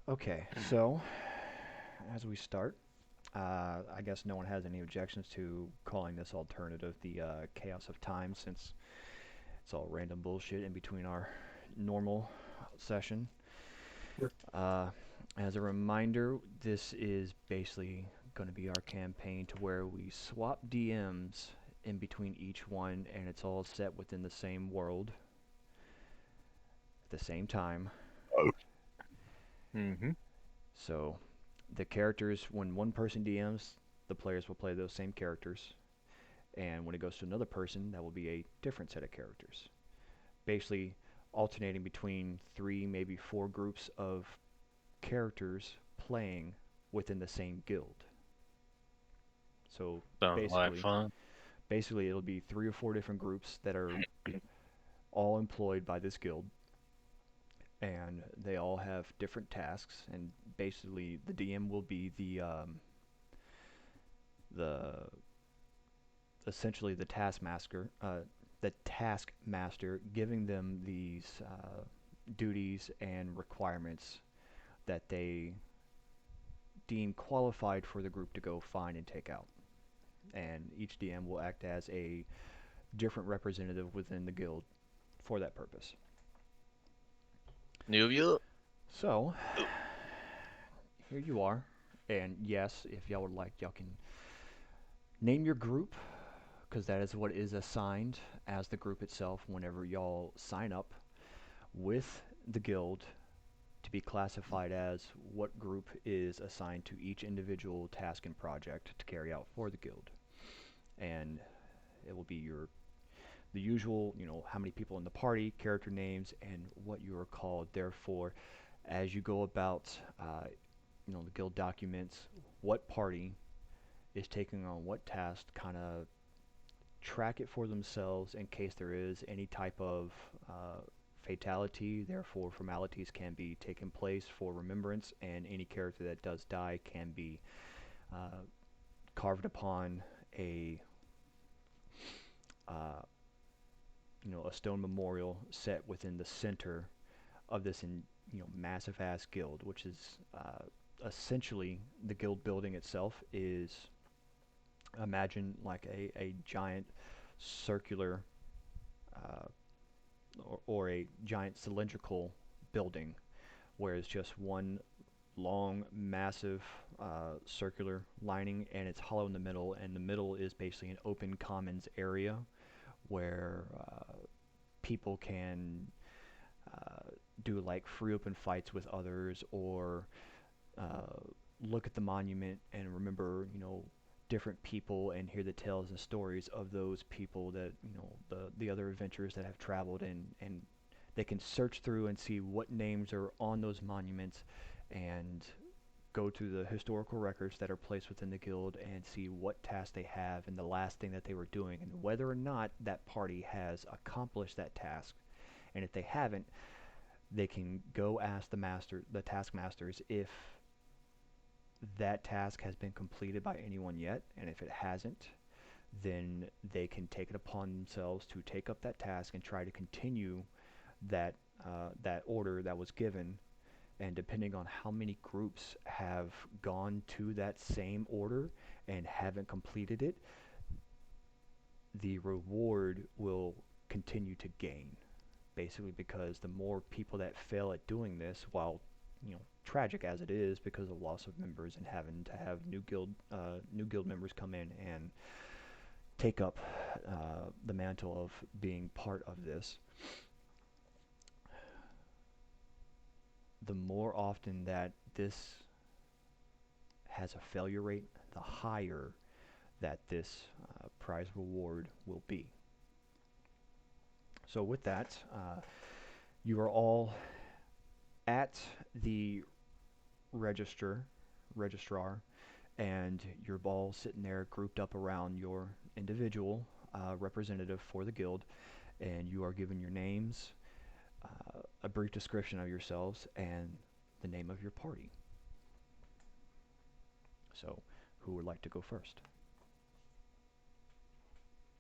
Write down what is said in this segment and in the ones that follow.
Okay, so as we start, I guess no one has any objections to calling this alternative the Chaos of Time, since it's all random bullshit in between our normal session. Uh, as a reminder, this is basically going to be our campaign to where we swap DMs in between each one, and it's all set within the same world at the same time. Mm-hmm. So the characters, when one person DMs, the players will play those same characters, and when it goes to another person, that will be a different set of characters. Basically, alternating between three, maybe four groups of characters playing within the same guild. So Sounds like basically, fun. basically it'll be three or four different groups that are all employed by this guild, and they all have different tasks. And basically, the DM will be the essentially the taskmaster, giving them these duties and requirements that they deem qualified for the group to go find and take out. And each DM will act as a different representative within the guild for that purpose. New York. So, here you are. And yes, if y'all would like, y'all can name your group, because that is what is assigned as the group itself whenever y'all sign up with the guild, to be classified as what group is assigned to each individual task and project to carry out for the guild. And it will be your the usual, how many people in the party, character names, and what you are called. Therefore, as you go about, the guild documents, what party is taking on what task, kind of track it for themselves in case there is any type of fatality. Therefore, formalities can be taken place for remembrance, and any character that does die can be uh, carved upon a uh, a stone memorial set within the center of this massive ass guild, which is essentially the guild building itself is, imagine like a giant circular uh, or a giant cylindrical building, where it's just one long, massive circular lining, and it's hollow in the middle. And the middle is basically an open commons area where people can uh, do like free open fights with others, or uh, look at the monument and remember, different people, and hear the tales and stories of those people, that the other adventurers that have traveled, and they can search through and see what names are on those monuments, and go to the historical records that are placed within the guild and see what tasks they have and the last thing that they were doing, and whether or not that party has accomplished that task. And if they haven't, they can go ask the taskmasters, if that task has been completed by anyone yet, and if it hasn't, then they can take it upon themselves to take up that task and try to continue that order that was given. And depending on how many groups have gone to that same order and haven't completed it, the reward will continue to gain. Basically, because the more people that fail at doing this, while tragic as it is because of loss of members and having to have new guild members come in and take up the mantle of being part of this, the more often that this has a failure rate, the higher that this prize reward will be. So with that, you are all at the register registrar, and you're all sitting there grouped up around your individual representative for the guild, and you are given your names, a brief description of yourselves, and the name of your party. So, who would like to go first?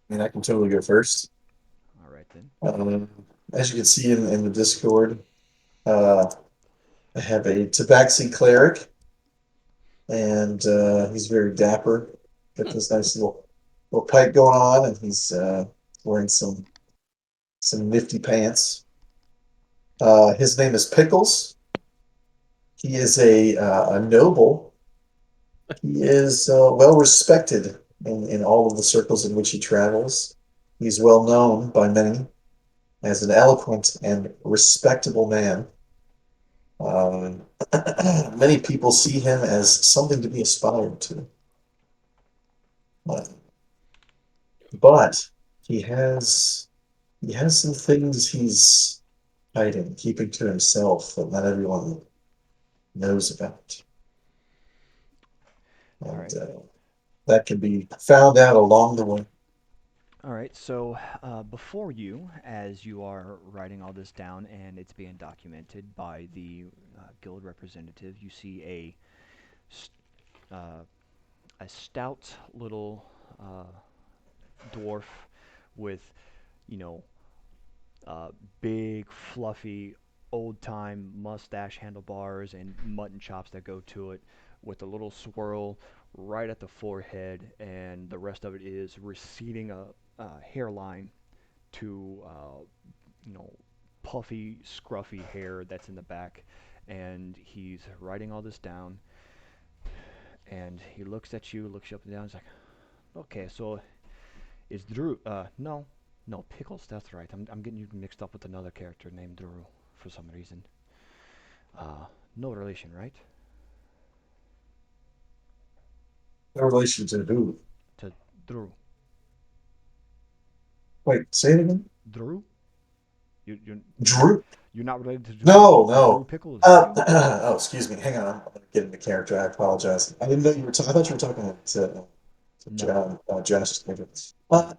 And I can totally go first. All right then. Um, as you can see in the Discord, uh, I have a Tabaxi cleric, and he's very dapper. Got Hmm. this nice little pipe going on, and he's wearing some nifty pants. His name is Pickles. He is a noble. He is well respected in all of the circles in which he travels. He's well known by many as an eloquent and respectable man. Um, many people see him as something to be aspired to. But he has he has some things he's hiding, keeping to himself that not everyone knows about. All And right. that can be found out along the way. All right. So before you, as you are writing all this down and it's being documented by the guild representative, you see uh, a stout little dwarf with, you know, big, fluffy, old time mustache handlebars and mutton chops that go to it, with a little swirl right at the forehead, and the rest of it is receding a hairline to, you know, puffy, scruffy hair that's in the back. And he's writing all this down, and he looks at you, looks you up and down. He's like, okay, so is Drew? No, no, Pickles. That's right. I'm getting you mixed up with another character named Drew for some reason. No relation, right? No relation to who? To Drew. Wait, say it again. Drew? You you you're not Drew? you're not related No, to Drew no. Pickles, are you? Oh, excuse me. Hang on. I'm gonna get into character. I apologize. I didn't know you were talking. I thought you were talking to No. Josh. Maybe.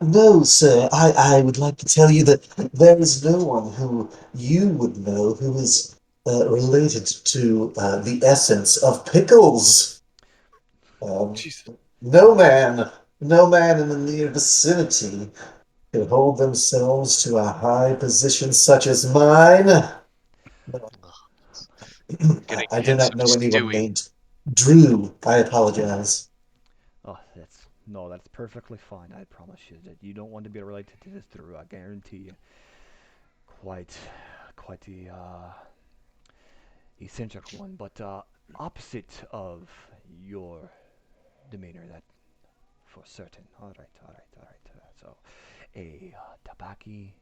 No, sir. I would like to tell you that there is no one who you would know who is related to the essence of pickles. Um, Jesus. no Uh, man, no man in the near vicinity can hold themselves to a high position such as mine. No, Ugh, I'm I, getting I do hints not of know anyone Stewie. named Drew. I apologize. oh, that's no, that's perfectly fine. I promise you that you don't want to be related to this Drew. I guarantee you. Quite, quite the eccentric one, but opposite of your demeanor. That for certain. All right, all right, all right. So, a tabaki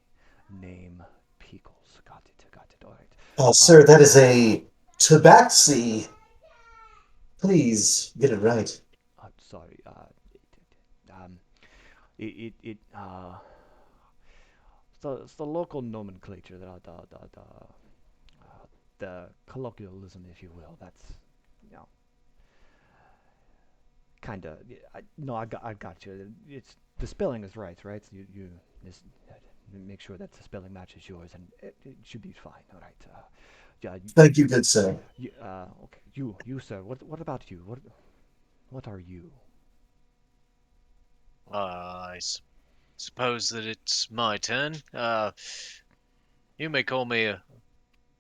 name Pickles. Got it, got it. All right. Sir, Um, that is a tabaxi. Please get it right. I'm sorry. Um, it's the local nomenclature, the colloquialism, if you will. That's, you know, kind of. No, I got you. It's the spelling is right, right? You just make sure that the spelling matches yours, and it should be fine. All right. Yeah. Thank you, good sir. Okay. You, sir. What about you? What are you? Suppose that it's my turn. You may call me a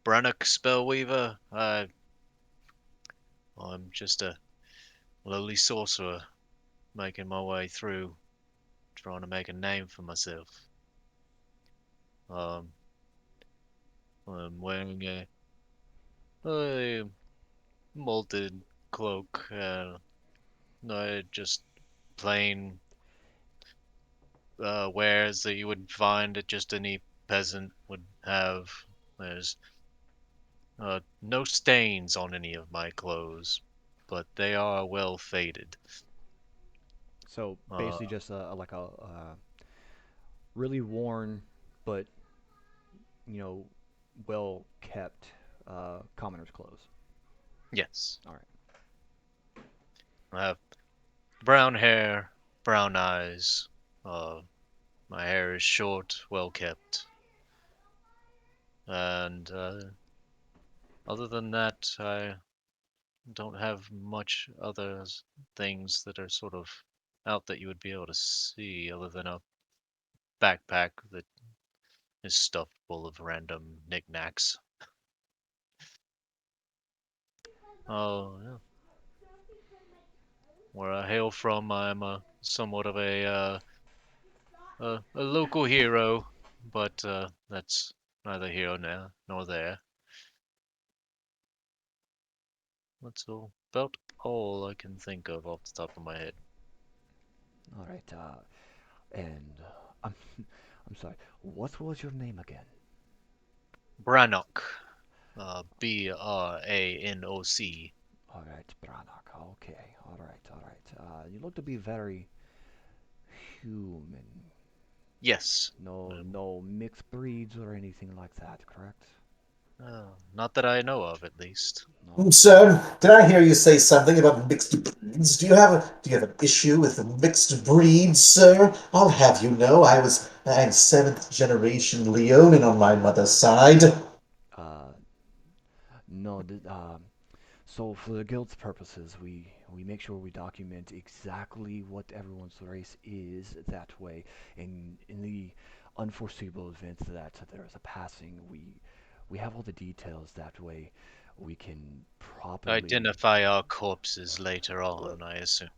Brannock Spellweaver. I'm just a lowly sorcerer making my way through, trying to make a name for myself. Um, I'm wearing a molded cloak, no, just plain wares that you would find that just any peasant would have. There's no stains on any of my clothes, but they are well faded. So Uh, basically, just like a really worn, but well kept commoner's clothes. yes, All right. I have brown hair, brown eyes. Uh, my hair is short, well kept, and other than that, I don't have much other things that are sort of out that you would be able to see, other than a backpack that is stuffed full of random knickknacks. Oh, yeah. Where I hail from, I'm somewhat of a local hero, but that's neither here nor there. That's about all I can think of off the top of my head. All right. And I'm I'm sorry. What was your name again? Brannock. Branoc. All right, Brannock. Okay. All right. All right. You look to be very human. Yes. No, Um, no mixed breeds or anything like that, correct? Not that I know of, at least. Okay. Sir, did I hear you say something about mixed breeds? Do you have an issue with the mixed breeds, sir? I'll have you know I'm seventh generation Leonin on my mother's side. Uh, no. So for the guild's purposes, we make sure we document exactly what everyone's race is. That way, in the unforeseeable event that there is a passing, we have all the details. That way, we can properly. Identify our corpses later on, I assume.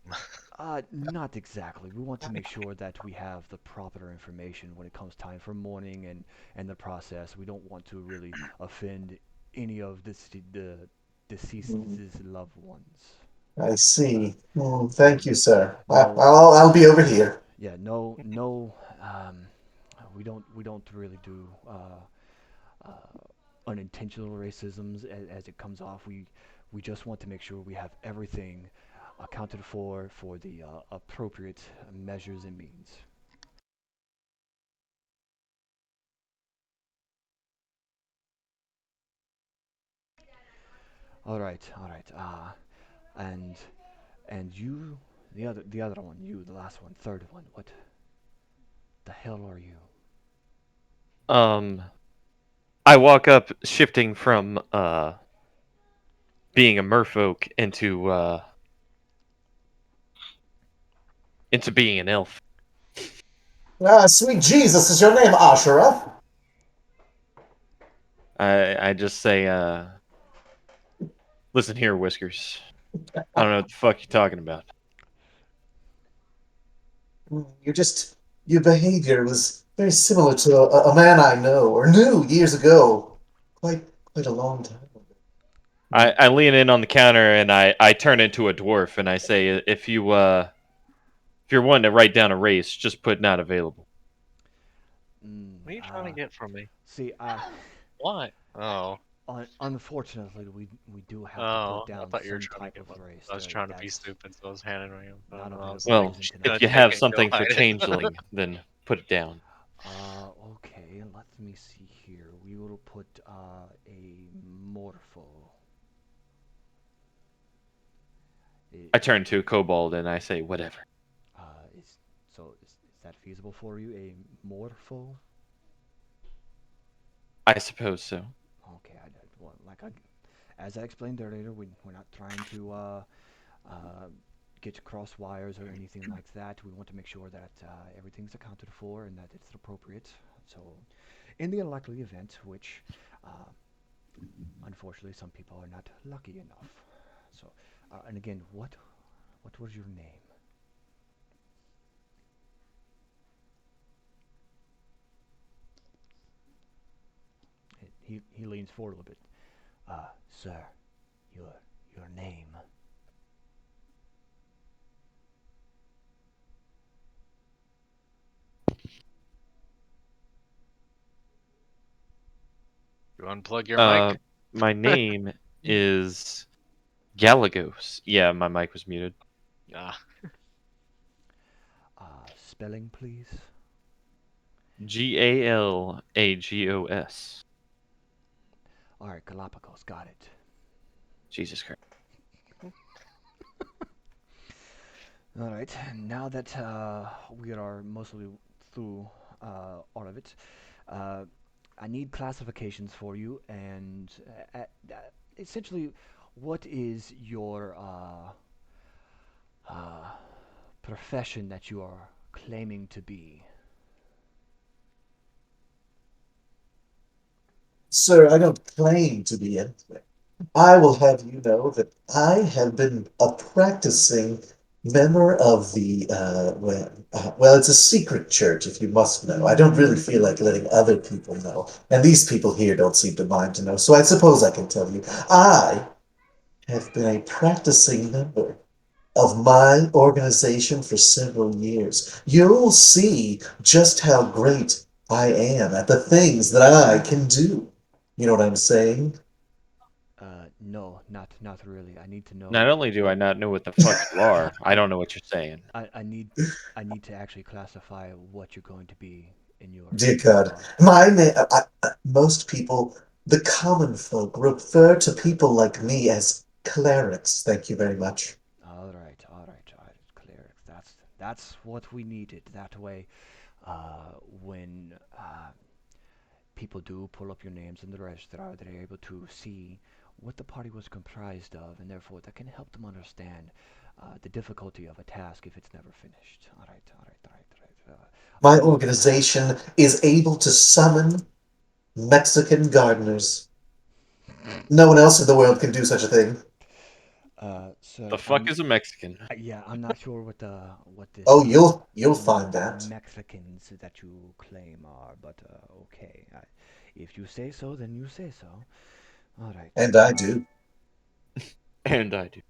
Not exactly. We want to make sure that we have the proper information when it comes time for mourning and the process. We don't want to really offend any of the Hmm, deceased's loved ones. I Uh, see. so Thank you, sir. no, I'll be over here. yeah, no. We don't really do unintentional racisms as it comes off. We just want to make sure we have everything accounted for the appropriate measures and means. All right, all right. And and you, the other one, you, the last one, third one. What the hell are you? Um, I walk up, shifting from being a merfolk into being an elf. Sweet Jesus, is your name Ashera? I just say, listen here, Whiskers. I don't know what the fuck you're talking about. You just your behavior was very similar to a man I know or knew years ago, quite a long time ago. I lean in on the counter and I turn into a dwarf and I say, if you're wanting to write down a race, just put not available. Mm, What are you trying to get from me? see, Why? Oh, unfortunately, we do have to put oh, I down thought you were some trying to type get of one. race. I was trying to be That's stupid, so I was handing her your not phone, and I was available. like, Well, Isn't in gonna if you effect. take have it and go something for hide it. changeling, then put it down. Okay, let me see here. We will put a morpho. It, I turn to a kobold and I say, whatever. is is that feasible for you? A morpho? I suppose so. Okay, well, as I explained earlier, we're not trying to uh, get cross wires or anything like that. We want to make sure that everything's accounted for and that it's appropriate. So, in the unlikely event, which unfortunately some people are not lucky enough. So, and again, what was your name? He leans forward a little bit. Sir, your name. You unplug your Uh, mic? my name is Galagos. Yeah, my mic was muted. Ah, Spelling, please. Galagos. All right, Galapagos, got it. Jesus Christ. All right, now that we are mostly through all of it, uh, I need classifications for you, and essentially, what is your uh, profession that you are claiming to be? Sir, I don't claim to be anything. I will have you know that I have been a practicing member of the well, it's a secret church, if you must know. I don't really feel like letting other people know, and these people here don't seem to mind to know. So I suppose I can tell you, I have been a practicing member of my organization for several years. You'll see just how great I am at the things that I can do. You know what I'm saying? No, not really. I need to Not know. only do I not know what the fuck you are, I I don't know what you're saying. I, I need I need to actually classify what you're going to be in Dear your God, cause. my name. Most people, the common folk, refer to people like me as clerics. Thank you very much. All right, clear. That's what we needed. That way, when people do pull up your names in the registrar, they're able to see what the party was comprised of, and therefore that can help them understand the difficulty of a task if it's never finished. All right. My organization is able to summon Mexican gardeners. No one else in the world can do such a thing. The Sir, fuck is a Mexican? yeah, I'm not sure what Oh, this you'll find that. Mexicans that you claim are, but okay. If you say so, then you say so. All right. And I do. And I do.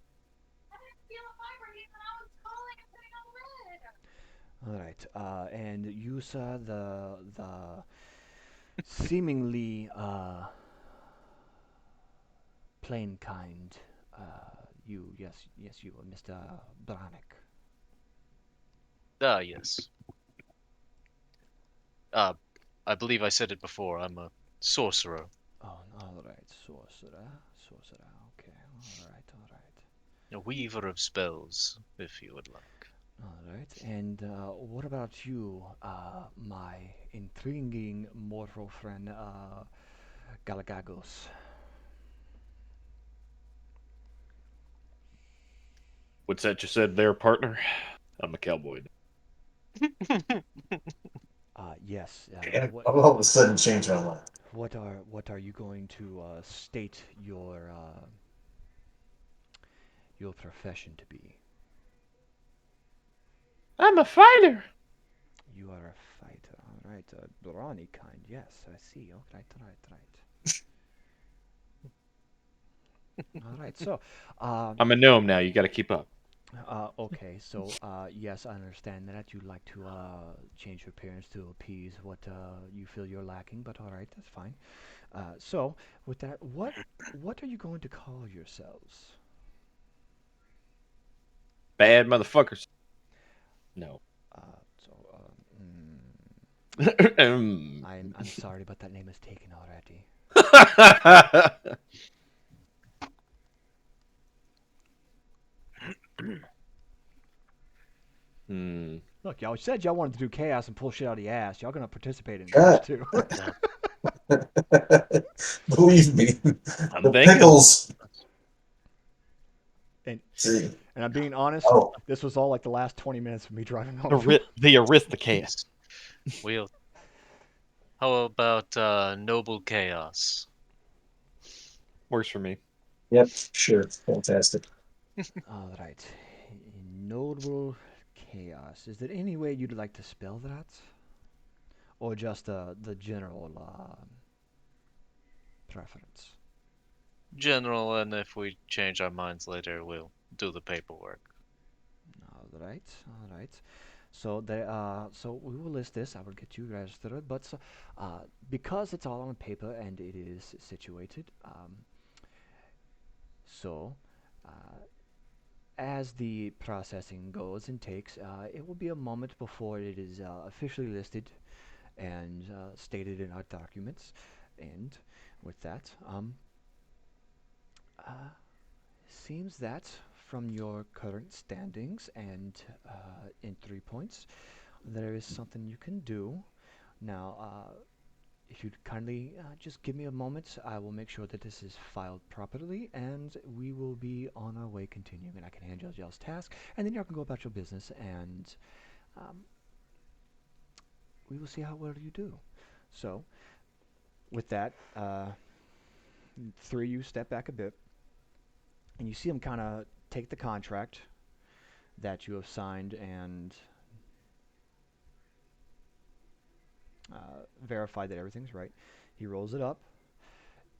All right. And you saw the seemingly plain kind. You, Mr. Branik. Ah, yes. Uh, I believe I said it before. I'm a sorcerer, Oh, all right, sorcerer. Okay, all right. a weaver of spells, if you would like. All right. And what about you, my intriguing mortal friend, Galagagos? What's that you said there, partner? I'm a cowboy. Yes. And all of a sudden change my mind. What are you going to state your profession to be? I'm a fighter. You are a fighter. All right. Brawny kind. Yes, I see. All right. All right. So, uh, I'm a gnome now. You got to keep up. okay. So, yes, I understand that you'd like to change your appearance to appease what you feel you're lacking, but all right, that's fine. So, with that, what are you going to call yourselves? Bad motherfuckers. No. So, Um, I'm sorry, but that name is taken already. hmm. Look, y'all said y'all wanted to do chaos and pull shit out of your ass. Y'all gonna participate in this God. too. Uh, Believe me, I'm the thinking about pickles. and See, and I'm being honest. oh, This was all like the last 20 minutes of me driving home. the aristocrat. yes. We'll. How about noble chaos? Works for me. yep, sure, fantastic. All right. Notable chaos. Is there any way you'd like to spell that, or just the general preference? General, and if we change our minds later, we'll do the paperwork. All right. So we will list this. I will get you registered, but because it's all on paper and it is situated, so uh, as the processing goes and takes, it will be a moment before it is officially listed and stated in our documents. And with that, uh, seems that from your current standings and in 3 points, there is something you can do. Now, if you'd kindly just give me a moment, I will make sure that this is filed properly, and we will be on our way continuing. And I can hand y'all's task, and then y'all can go about your business, and um, we will see how well you do. So, with that, Three of you step back a bit, and you see him kind of take the contract that you have signed and verify that everything's right. He rolls it up,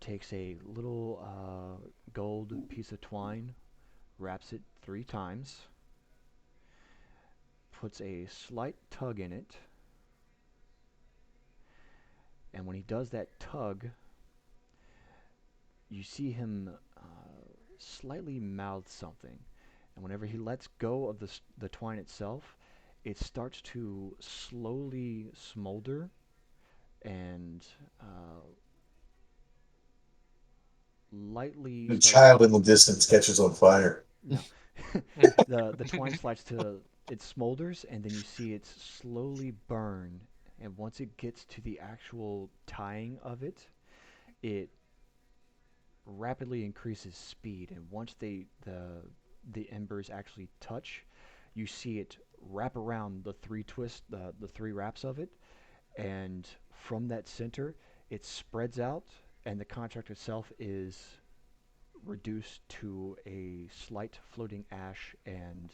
takes a little gold piece of twine, wraps it 3 times, puts a slight tug in it, and when he does that tug, you see him slightly mouth something. And whenever he lets go of the twine itself, it starts to slowly smolder and lightly The start. child in the distance catches on fire. No, the twine starts to it smolders, and then you see it slowly burn. And once it gets to the actual tying of it, it rapidly increases speed. And once the embers actually touch, you see it wrap around the three wraps of it, and from that center, it spreads out, and the contract itself is reduced to a slight floating ash and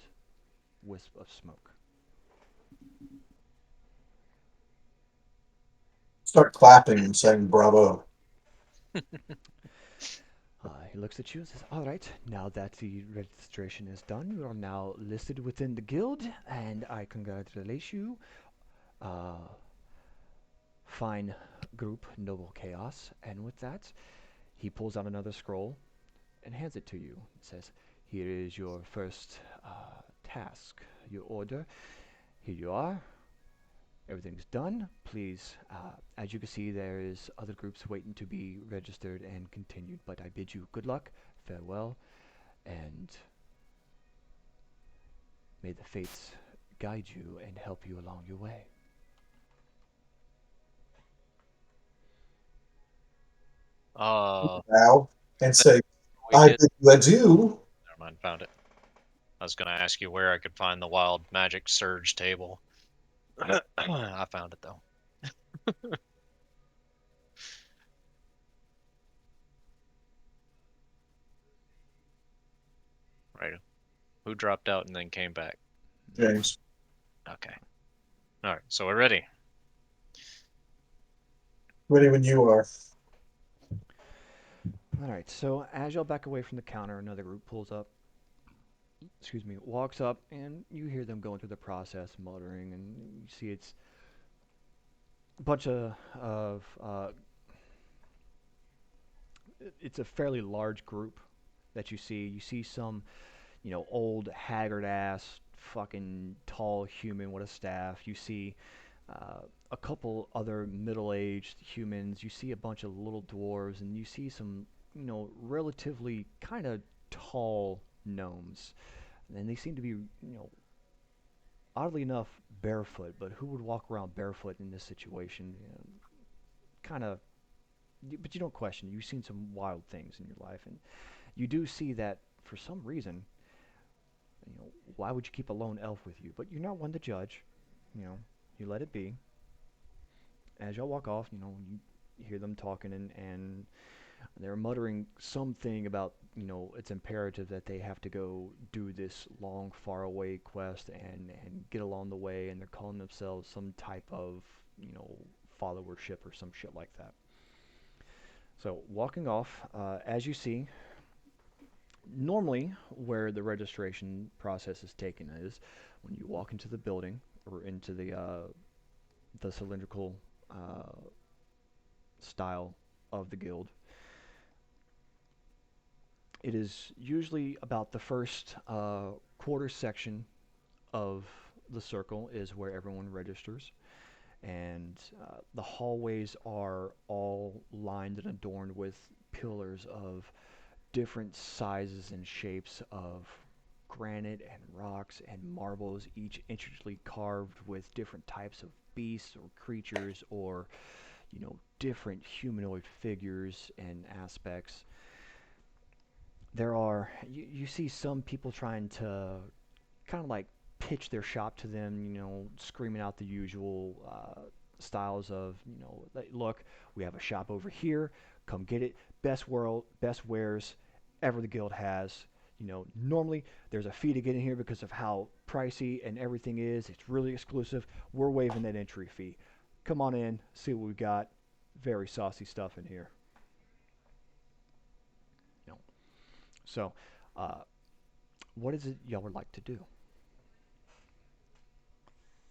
wisp of smoke. Start clapping and saying bravo. He looks at you and says, "All right, now that the registration is done, you are now listed within the guild, and I congratulate you. Uh, Fine group, noble chaos." And with that, he pulls out another scroll and hands it to you. It says, "Here is your first task, your order. Here you are. Everything's done. Please, as you can see, there is other groups waiting to be registered and continued. But I bid you good luck, farewell, and may the fates guide you and help you along your way." Now and say, we I get. bid you adieu. Never mind, found it. I was gonna ask you where I could find the wild magic surge table. I found it though. Right. Who dropped out and then came back? No one. James, Okay. All right. So we're ready. ready when you are. All right. So as y'all back away from the counter, another group pulls up. Excuse me, walks up, and you hear them going through the process, muttering, and you see it's a bunch of it's a fairly large group that you see. You see some, old haggard ass, fucking tall human with a staff. You see uh, a couple other middle-aged humans. You see a bunch of little dwarves, and you see some, relatively kind of tall gnomes. And they seem to be, oddly enough, barefoot. But who would walk around barefoot in this situation? Kind of, but you don't question. You've seen some wild things in your life, and you do see that for some reason, why would you keep a lone elf with you? But you're not one to judge. You let it be. As y'all walk off, you hear them talking, and they're muttering something about, it's imperative that they have to go do this long, far away quest and get along the way, and they're calling themselves some type of, followership or some shit like that. So, walking off, as you see, normally where the registration process is taken is when you walk into the building or into the cylindrical uh, style of the guild. It is usually about the first quarter section of the circle is where everyone registers, and the hallways are all lined and adorned with pillars of different sizes and shapes of granite and rocks and marbles, each intricately carved with different types of beasts or creatures or, different humanoid figures and aspects. You see some people trying to kind of like pitch their shop to them, screaming out the usual styles of, like, look, we have a shop over here. Come get it. Best wares ever the guild has. Normally there's a fee to get in here because of how pricey and everything is. It's really exclusive. We're waiving that entry fee. Come on in, see what we got. Very saucy stuff in here. You know. So, uh, what is it y'all would like to do?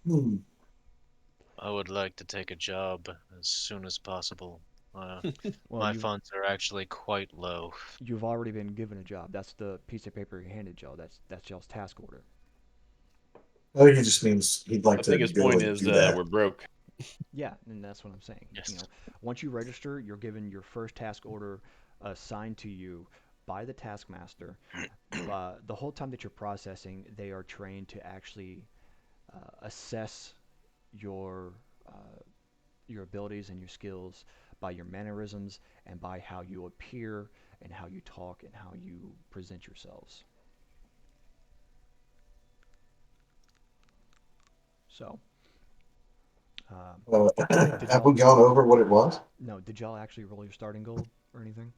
Hmm. I would like to take a job as soon as possible. Uh, Well, my funds are actually quite low. you've already been given a job. That's the piece of paper he handed y'all. That's y'all's task order. Oh, he just means he'd like I to think his go point and is do that. we're broke. Yeah, and that's what I'm saying. Yes. Once you register, you're given your first task order assigned to you by the taskmaster. The whole time that you're processing, they are trained to actually assess your uh, your abilities and your skills by your mannerisms and by how you appear and how you talk and how you present yourselves. So, Uh, did have we y'all gone over what it was? no? Did y'all actually roll your starting gold or anything?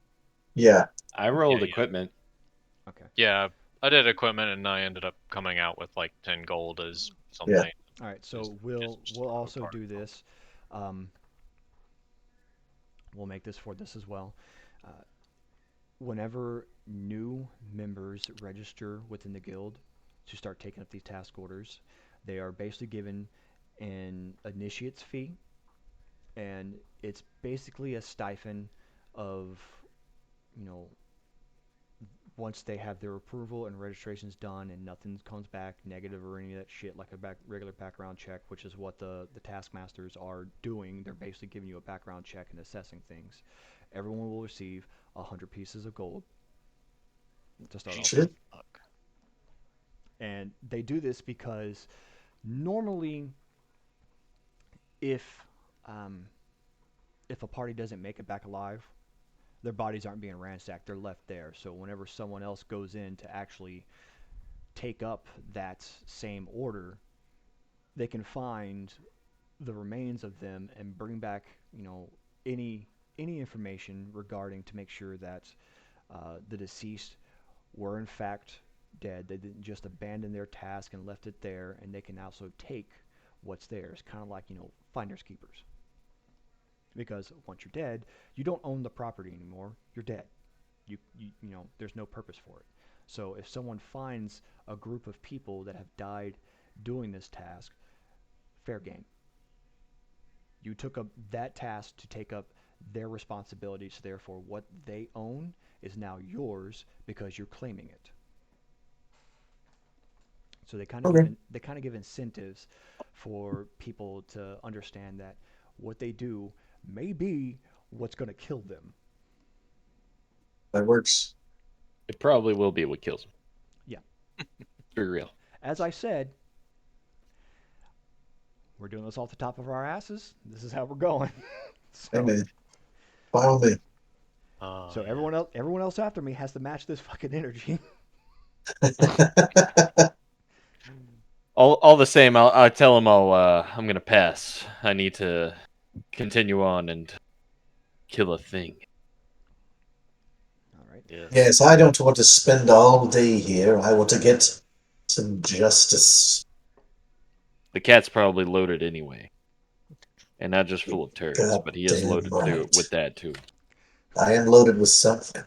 Yeah. I Yeah, rolled yeah. equipment. Okay. Yeah, I did equipment and I ended up coming out with like 10 gold as Yeah. something. All right. Just, So we'll part of also part do of this. Um, we'll make this for this as well. Uh, Whenever new members register within the guild to start taking up these task orders, they are basically given an initiate's fee, and it's basically a stipend of, you know, once they have their approval and registration's done and nothing comes back negative or any of that shit like a regular background check, which is what the taskmasters are doing. They're basically giving you a background check and assessing things. Everyone will receive 100 pieces of gold to start off Jesus Shit. with. fuck. And they do this because normally, if um, if a party doesn't make it back alive, their bodies aren't being ransacked; they're left there. So whenever someone else goes in to actually take up that same order, they can find the remains of them and bring back, any any information regarding to make sure that the deceased were in fact dead. They didn't just abandon their task and left it there, and they can also take what's theirs, kind of like, finders keepers. Because once you're dead, you don't own the property anymore. You're dead. There's no purpose for it. So if someone finds a group of people that have died doing this task, fair game. You took up that task to take up their responsibilities, so therefore what they own is now yours because you're claiming it. So Okay. they kind of give incentives for people to understand that what they do may be what's going to kill them. That works. It probably will be what kills him. Yeah. Be real. As I said, we're doing this off the top of our asses. This is how we're going. Hey so man, fine with me. Oh, so yeah. everyone else after me has to match this fucking energy. All the same, I'll tell him I'm gonna pass. I need to continue on and kill a thing. All right. Yes. Yes, I don't want to spend all day here. I want to get some justice. The cat's probably loaded anyway, and not just full of turds, God but he is damn loaded too with right. that too. I am loaded with something.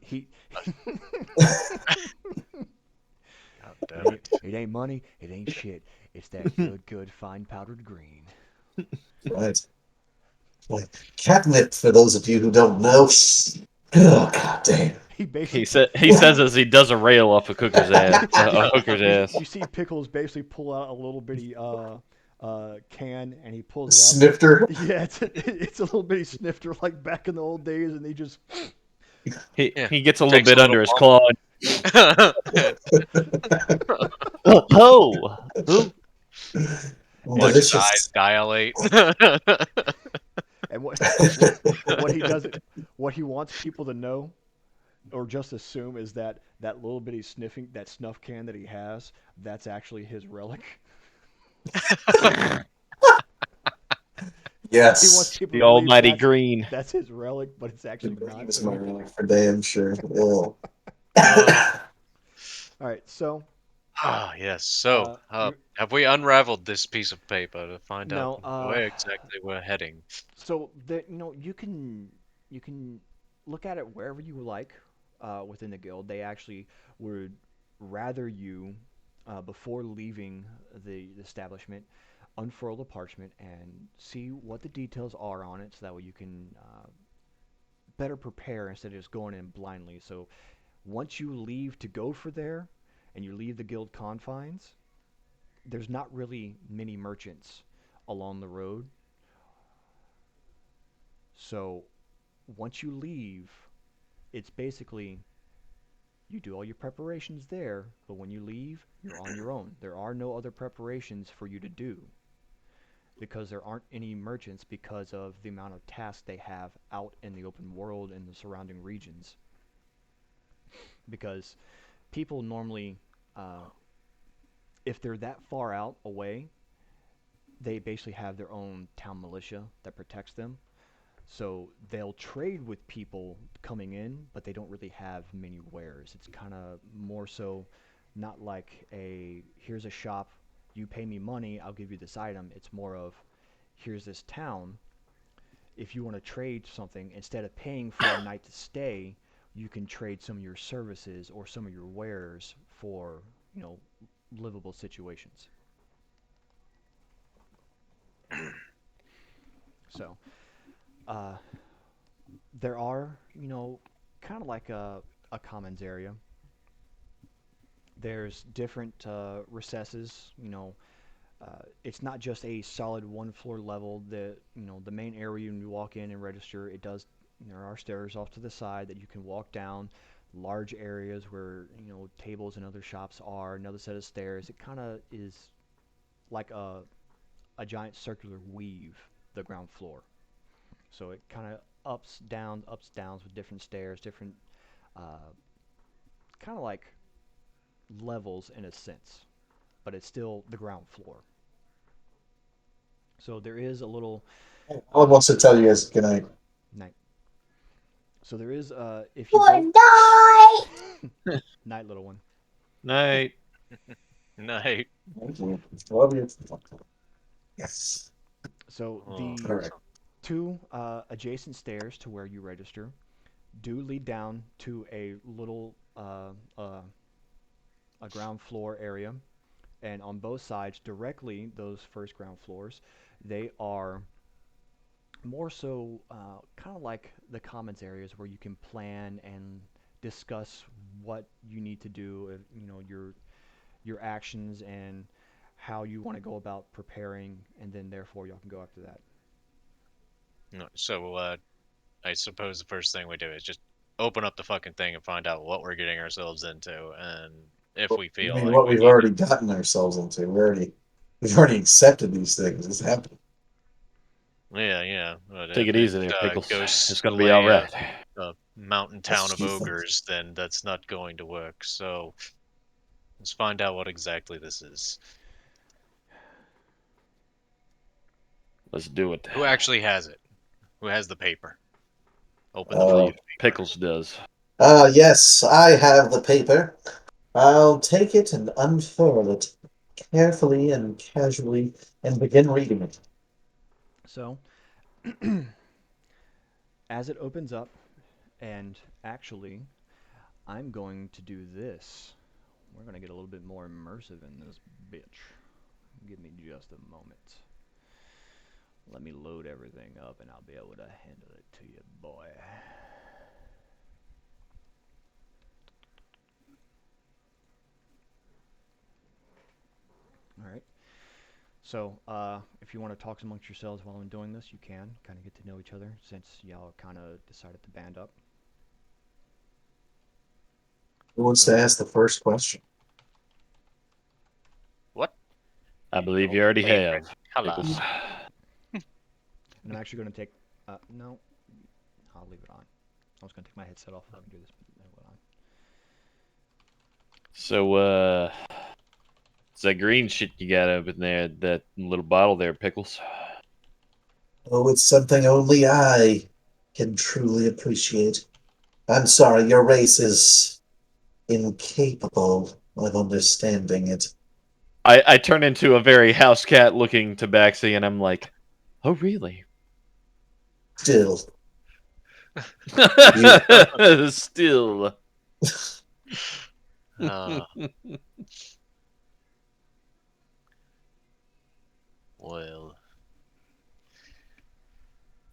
he God it damn ain't it. it ain't money, it ain't shit. It's that good fine powdered green. Right. Like catnip, for those of you who don't know. Oh, god damn. He He basically said he says as he does a rail off a cooker's ass, a hooker's ass. you see Pickles basically pull out a little bitty can and he pulls it up. Snifter. Yeah, it's a little bitty snifter like back in the old days, and he just He Yeah. he gets a little Takes a bit little under his claw. bump. Oh, oh. Watch his eyes Delicious. dilate. and what what he doesn't what he wants people to know or just assume is that that little bitty that snuff can that he has, that's actually his relic. He wants Yes. people The to believe almighty green. that's his relic, but it's The actually green not. is So my relic for damn sure. Ew. Oh, all right, so yes. So, you have we unraveled this piece of paper to find out no where exactly we're heading? so that you can look at it wherever you like within the guild. They actually would rather you before leaving the establishment unfurl the parchment and see what the details are on it, so that way you can better prepare instead of just going in blindly. So once you leave to go for there, and you leave the guild confines, there's not really many merchants along the road. So once you leave, it's basically you do all your preparations there, but when you leave, you're on your own. There are no other preparations for you to do because there aren't any merchants because of the amount of tasks they have out in the open world and the surrounding regions. Because people normally, uh, if they're that far out away, they basically have their own town militia that protects them. So they'll trade with people coming in, but they don't really have many wares. It's kind of more so not like a here's a shop, you pay me money, I'll give you this item. It's more of here's this town. If you want to trade something, instead of paying for a night to stay, you can trade some of your services or some of your wares for, you know, livable situations. So, uh, there are, kind of like a commons area. There's different recesses. It's not just a solid one floor level. The main area when you walk in and register, it does. There are stairs off to the side that you can walk down. Large areas where tables and other shops are. Another set of stairs. It kind of is like a giant circular weave. The ground floor. So it kind of ups, downs with different stairs, different kind of like levels in a sense, but it's still the ground floor. So there is a little All wants to tell you is good night. night. So there is if you go Good night. night, little one. Night. Night. Thank you. Love you. Yes. So Oh, the All right. two adjacent stairs to where you register do lead down to a little a ground floor area, and on both sides, directly those first ground floors, they are more so kind of like the commons areas where you can plan and discuss what you need to do, your actions and how you want to go about preparing, and then therefore y'all can go after that. no. So, I suppose the first thing we do is just open up the fucking thing and find out what we're getting ourselves into, and if we You feel mean like what we we've need already gotten ourselves into? We've already accepted these things. It's happening. to, yeah. But Take if it it easy there, Pickles. goes It's gonna be all slay right. a mountain That's town a of few things. ogres, then that's not going to work. So let's find out what exactly this is. Let's do it. Who actually has it? Who has the paper? Open I the Uh, fucking believe paper. Pickles does. yes, I have the paper. I'll take it and unfurl it carefully and casually and begin reading it. So as it opens up, and actually, I'm going to do this. We're going to get a little bit more immersive in this bitch. Give me just a moment. Let me load everything up and I'll be able to handle it to you, boy. All right. So, if you want to talk amongst yourselves while I'm doing this, you can kind of get to know each other since y'all kind of decided to band up. Who wants to So, ask the first question? What? I believe Your you already favorite have. color? Pickles. and I'm actually going to take. No, I'll leave it on. I was going to take my headset off so I can do this, but leave it on. So, it's that green shit you got open there, that little bottle there, Pickles. Oh, it's something only I can truly appreciate. I'm sorry, your race is incapable of understanding it. I turn into a very house cat looking tabaxi, and I'm like, oh, really? Still, you Still. Ah, well,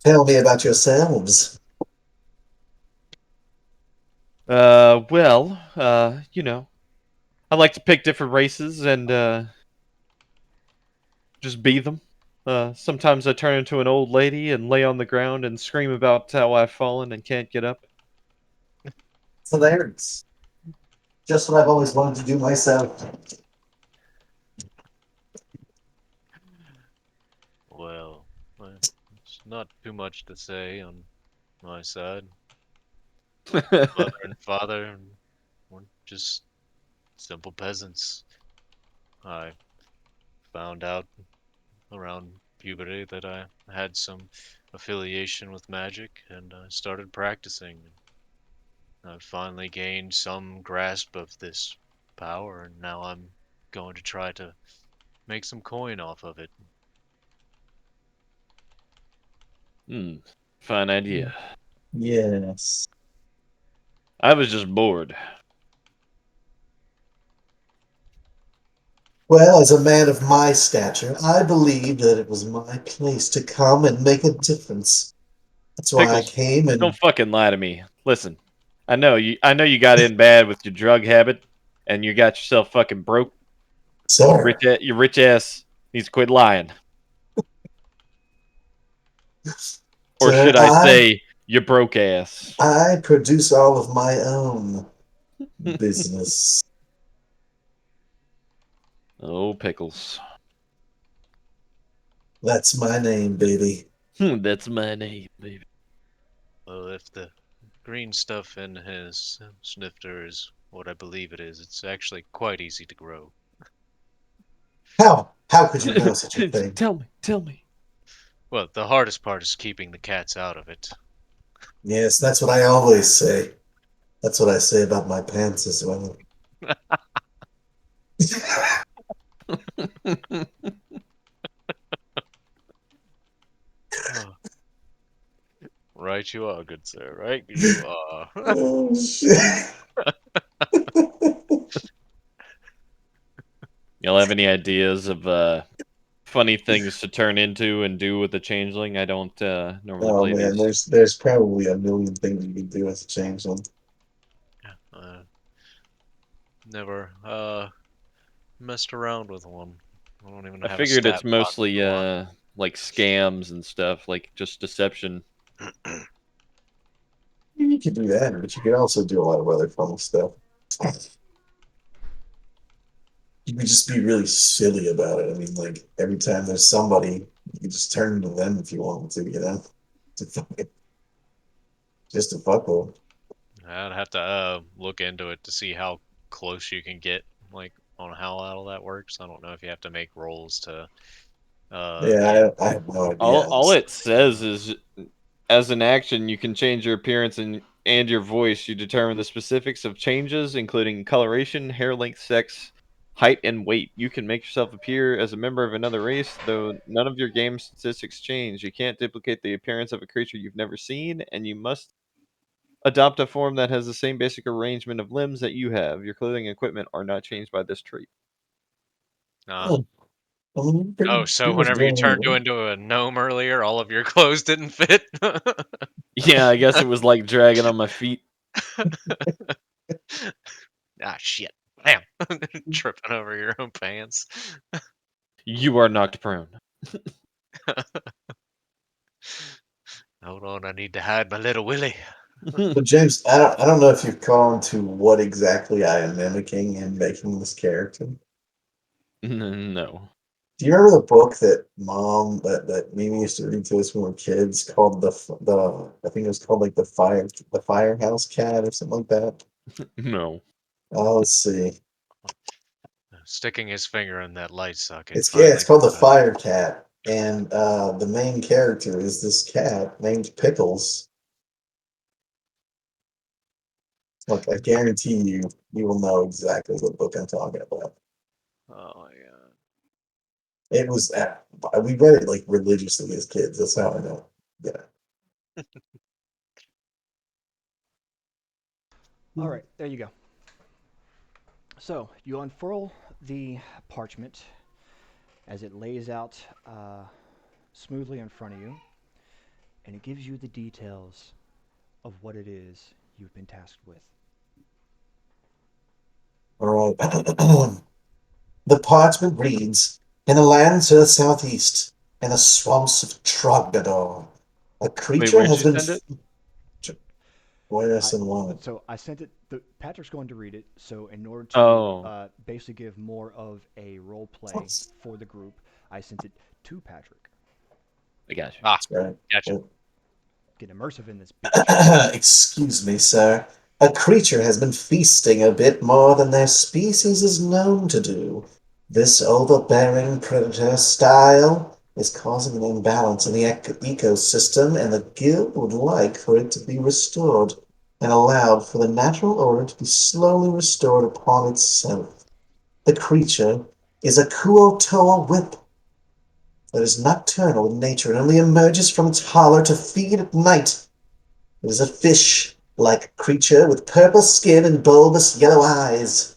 tell me about yourselves. Well, I like to pick different races and just be them. Sometimes I turn into an old lady and lay on the ground and scream about how I've fallen and can't get up. So there's just what I've always wanted to do myself. well, it's not too much to say on my side. Mother and father were just simple peasants. I found out around puberty that I had some affiliation with magic, and I started practicing. I finally gained some grasp of this power, and now I'm going to try to make some coin off of it. Hmm, fine idea. Yes. I was just bored. Well, as a man of my stature, I believed that it was my place to come and make a difference. That's why I Pickles, came don't and, fucking lie to me. Listen, I know you got in bad with your drug habit, and you got yourself fucking broke. sir, Your rich ass needs to quit lying, or sir, should I say, your broke ass. I produce all of my own business. Oh, pickles. That's my name, baby. That's my name, baby. Well, if the green stuff in his snifter is what I believe it is, it's actually quite easy to grow. How could you know such a thing? Tell me. Well, the hardest part is keeping the cats out of it. Yes, that's what I always say. That's what I say about my pants as well. Oh, right you are, good sir. Right you are. Oh shit. Y'all have any ideas of funny things to turn into and do with the changeling? I don't normally Oh play man, these. there's probably a million things you can do as a changeling. uh, Never messed around with one. I don't even I have a figured stat it's block to mostly go on. like scams and stuff, like just deception. You could do that, but you could also do a lot of other fun stuff. You could just be really silly about it. I mean, like every time there's somebody, you could just turn into them if you wanted to, you know? To fuck it, just to fuck with 'em. I'd have to look into it to see how close you can get, like on how all that works. I don't know if you have to make rolls to get. Yeah, I have no All idea. all it says is as an action, you can change your appearance and your voice. You determine the specifics of changes, including coloration, hair length, sex, height, and weight. You can make yourself appear as a member of another race, though none of your game statistics change. You can't duplicate the appearance of a creature you've never seen, and you must adopt a form that has the same basic arrangement of limbs that you have. Your clothing and equipment are not changed by this trait. Uh, Oh, I mean, you oh, pretty so much whenever you doing what you turned want. into a gnome earlier, all of your clothes didn't fit. Yeah, I guess it was like dragging on my feet. Ah, shit. Damn. Tripping over your own pants. You are knocked prone. Hold on, I need to hide my little Willy. So James, I don't know if you've caught on to what exactly I am mimicking in making this character. No. Do you remember the book that that Mimi used to read to us when we were kids called the I think it was called like the Firehouse Cat or something like that? No. Oh, let's see. Sticking his finger in that light socket It's finally called the got it. Fire Cat. and the main character is this cat named Pickles. Look, I guarantee you will know exactly what book I'm talking about. Oh my god. It was we read it like religiously as kids. That's how I know. Yeah. All right, there you go. So you unfurl the parchment as it lays out smoothly in front of you, and it gives you the details of what it is you've been tasked with. All right. The parchment reads, in the land to the southeast, in the swamps of Trogdor, a Wait, creature where'd has you been. send it? Where's I and one? so I sent it. Patrick's going to read it. So in order to Oh, basically give more of a role play for the group, I sent it to Patrick. I got you. Ah, Right. gotcha. Get immersive in this bitch. Excuse me, sir. A creature has been feasting a bit more than their species is known to do. This overbearing predator style is causing an imbalance in the ecosystem, and the guild would like for it to be restored and allowed for the natural order to be slowly restored upon itself. The creature is a Kuotoa whip that is nocturnal in nature and only emerges from its holler to feed at night. It is a fish-like creature with purple skin and bulbous yellow eyes.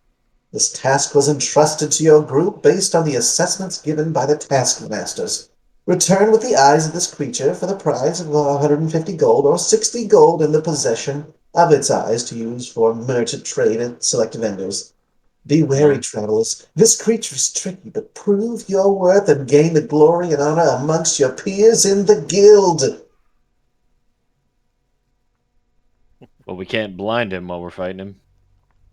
This task was entrusted to your group based on the assessments given by the taskmasters. Return with the eyes of this creature for the prize of 150 gold or 60 gold in the possession of its eyes to use for merchant trade at select vendors. Be wary, Hmm. travelers. This creature is tricky, but prove your worth and gain the glory and honor amongst your peers in the guild. Well, we can't blind him while we're fighting him.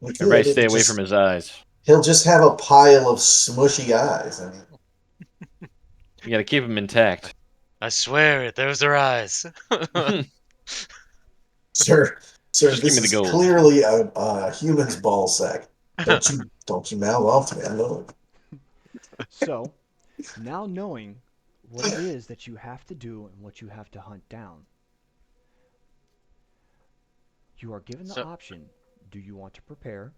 We Everybody could. stay It away from just his eyes. He'll just have a pile of smushy eyes. I mean, You gotta keep him intact. I swear it, those are eyes. sir, sir, Just give this me the is gold. clearly a human's ball sack. Don't you mouth off to me. I know. So now knowing what it is that you have to do and what you have to hunt down, you are given the So, option: do you want to prepare?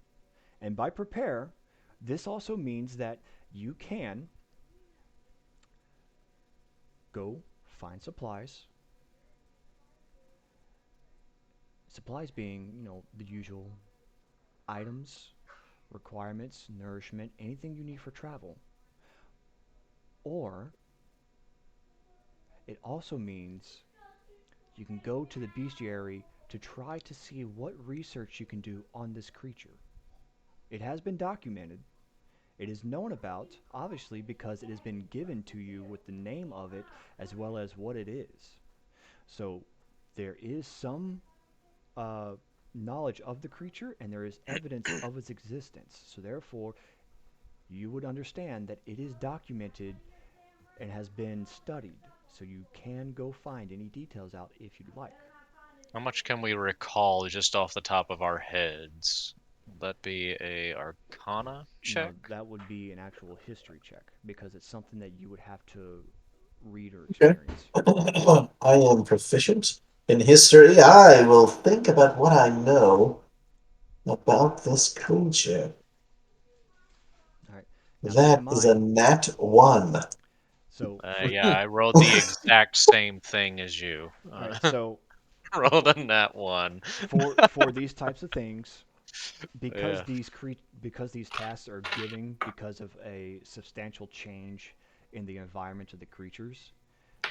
And by prepare, this also means that you can go find supplies. Supplies being, the usual items, requirements, nourishment, anything you need for travel. Or it also means you can go to the bestiary to try to see what research you can do on this creature. It has been documented. It is known about, obviously, because it has been given to you with the name of it as well as what it is. So there is some uh, knowledge of the creature and there is evidence of its existence. So therefore, you would understand that it is documented and has been studied. So you can go find any details out if you'd like. how much can we recall just off the top of our heads? Will that be a Arcana No, check? that would be an actual history check because it's something that you would have to read or Okay. experience. I am proficient in history. I will think about what I know about this creature. All right. Now keep in That is a mind, nat one. so Yeah, I rolled the exact same thing as you. all right, so Rolled for a nat one. for these types of things, Yeah. because these tasks are giving because of a substantial change in the environment of the creatures,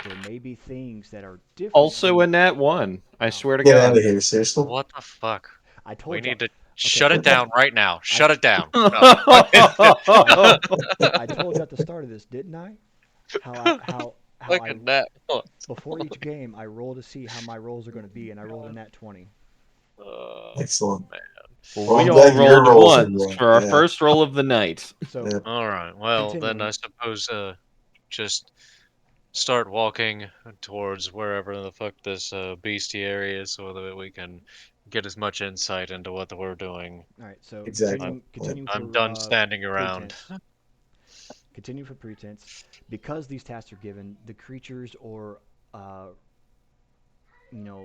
there may be things that are different Also a than. nat one. I Oh, swear to Get out God. of here, seriously. What the fuck? I We told y'all. need to Okay, shut it down right now. I Shut it down. No. I I told you at the start of this, didn't I? How I Fucking nat one. before each game I roll to see how my rolls are going to be, and I rolled a nat 20. Oh, Excellent. man. Well, Well, we I'm all glad your rolled rolls are ones great. for our Yeah. first roll of the night. So Yeah. All right. Well, then continuing. I suppose just start walking towards wherever the fuck this bestiary is so that we can get as much insight into what we're doing. All right, so Exactly. I'm continuing Yeah. continuing with I'm your done standing around. pretense. Continue for pretense. Because these tasks are given, the creatures or uh,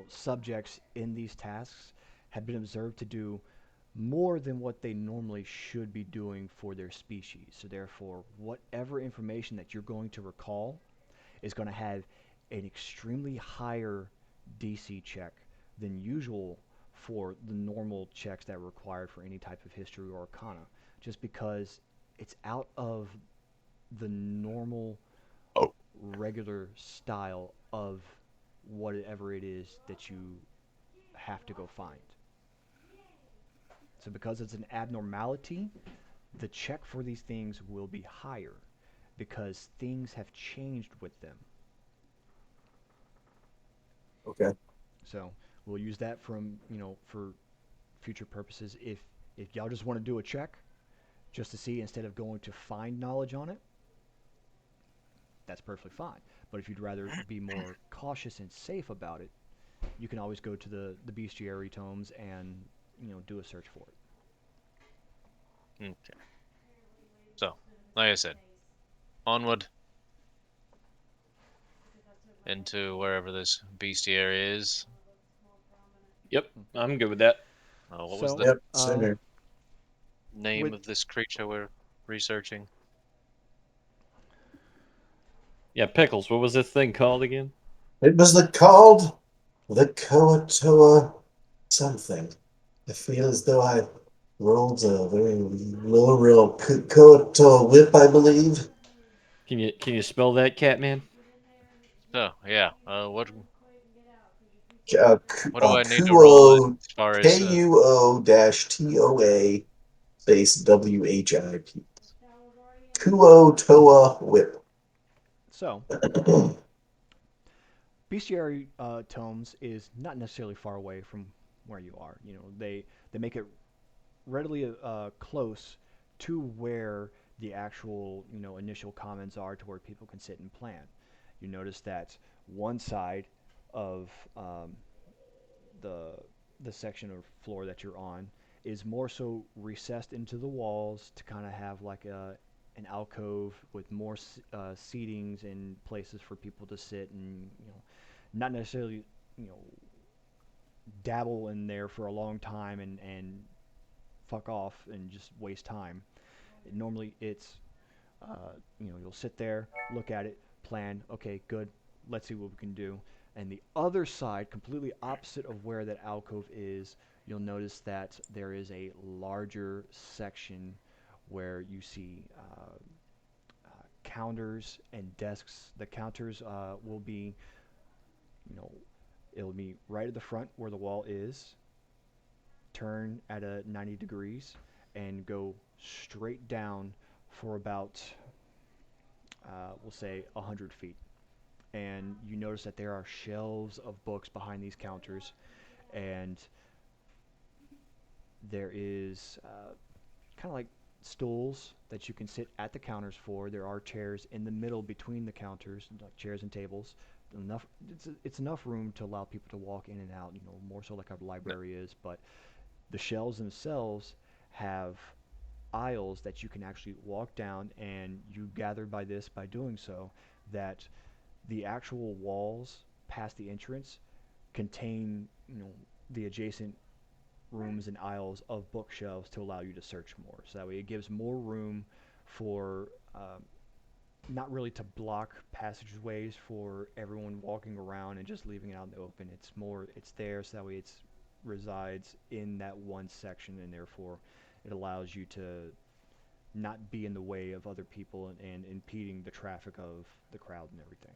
subjects in these tasks have been observed to do more than what they normally should be doing for their species. So therefore, whatever information that you're going to recall is going to have an extremely higher DC check than usual for the normal checks that are required for any type of history or arcana, just because it's out of the normal, regular style of whatever it is that you have to go find. So, because it's an abnormality, the check for these things will be higher because things have changed with them. Okay. So, we'll use that for future purposes. If y'all just want to do a check just to see instead of going to find knowledge on it, that's perfectly fine. But if you'd rather be more cautious and safe about it, you can always go to the bestiary tomes and do a search for it. Okay. So, like I said, onward into wherever this bestiary is. Yep, I'm good with that. What was So, the Yep. Same here. name with of this creature we're researching? Yeah, Pickles, what was this thing called again? It was called the Koatoa something. I feel as though I rolled a very low roll. Koatoa whip, I believe. Can you spell that, Catman? So, yeah. Uh, What do I need to roll as Kuo far as Kuo dash TOA space WHIP. Kuo Toa whip. so bestiary tomes is not necessarily far away from where you are. They make it readily close to where the actual initial commons are, to where people can sit and plan. You notice that one side of the the section or floor that you're on is more so recessed into the walls to kind of have like an alcove with more seatings and places for people to sit and not necessarily you know dabble in there for a long time and fuck off and just waste time. Normally, it's you'll sit there, look at it, plan. Okay, good. Let's see what we can do. And the other side, completely opposite of where that alcove is, you'll notice that there is a larger section where you see counters and desks. The counters will be, you know, it'll be right at the front where the wall is, turn at a 90 degrees, and go straight down for about, we'll say, 100 feet. And you notice that there are shelves of books behind these counters, and there is kind of like stools that you can sit at the counters for. There are chairs in the middle between the counters, like chairs and tables. Enough, it's enough room to allow people to walk in and out. More so like a library is. But the shelves themselves have aisles that you can actually walk down, and you gather by this, by doing so, that the actual walls past the entrance contain the adjacent rooms and aisles of bookshelves to allow you to search more. So that way it gives more room for not really to block passageways for everyone walking around and just leaving it out in the open. It's there so that way it resides in that one section, and therefore it allows you to not be in the way of other people and impeding the traffic of the crowd and everything.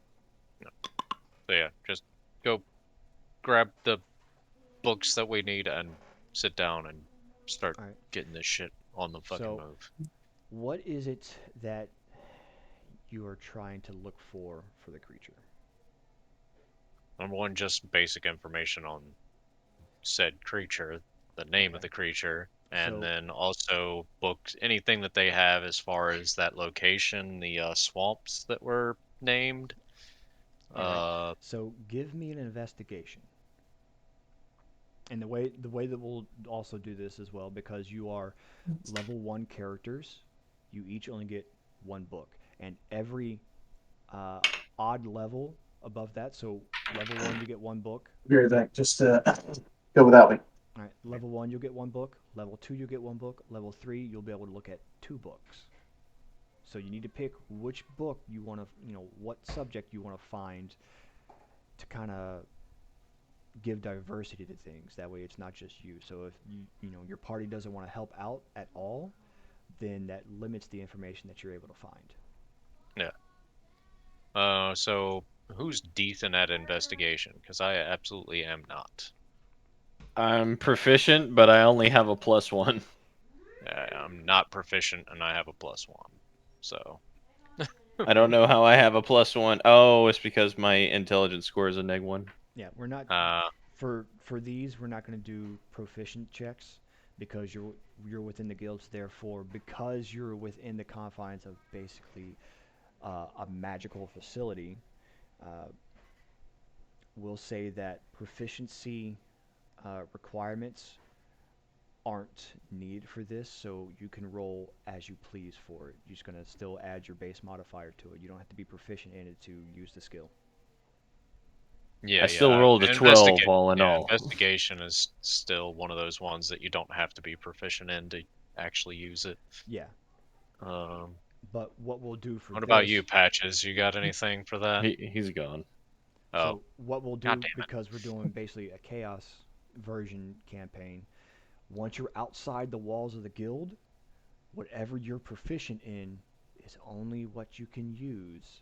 so yeah, just go grab the books that we need and sit down and start All right. getting this shit on the fucking So, move. what is it that you are trying to look for the creature? Number one, just basic information on said creature, the name of Okay. the creature, and So, then also books, anything that they have as far as that location, the swamps that were named. all right. Uh, So, give me an investigation. And the way that we'll also do this as well, because you are level 1 characters, you each only get one book. and every uh, odd level above that. So level one, you get one book. Very that just go without me. All right, level one, you'll get one book. Level two, you'll get one book. Level three, you'll be able to look at two books. So you need to pick which book you want to, what subject you want to find to kind of give diversity to things. That way, it's not just you. So if your party doesn't want to help out at all, then that limits the information that you're able to find. Yeah. So who's decent at investigation? Because I absolutely am not. I'm proficient, but I only have a +1. I'm not proficient, and I have a +1. So, I don't know how I have a +1. Oh, it's because my intelligence score is a -1. Yeah, we're not uh, for these. We're not going to do proficient checks because you're within the guilds. Therefore, because you're within the confines of basically a magical facility, uh, we'll say that proficiency requirements aren't needed for this, so you can roll as you please for it. You're just going to still add your base modifier to it. You don't have to be proficient in it to use the skill. I yeah, still yeah. rolled a 12 all in all. Investigation is still one of those ones that you don't have to be proficient in to actually use it. Yeah, Um, but what we'll do for what about you, this, Patches? You got anything for that? He's gone. Oh, so what we'll god do, damn because we're doing basically a chaos version campaign, once you're outside the walls of the guild, whatever you're proficient in is only what you can use.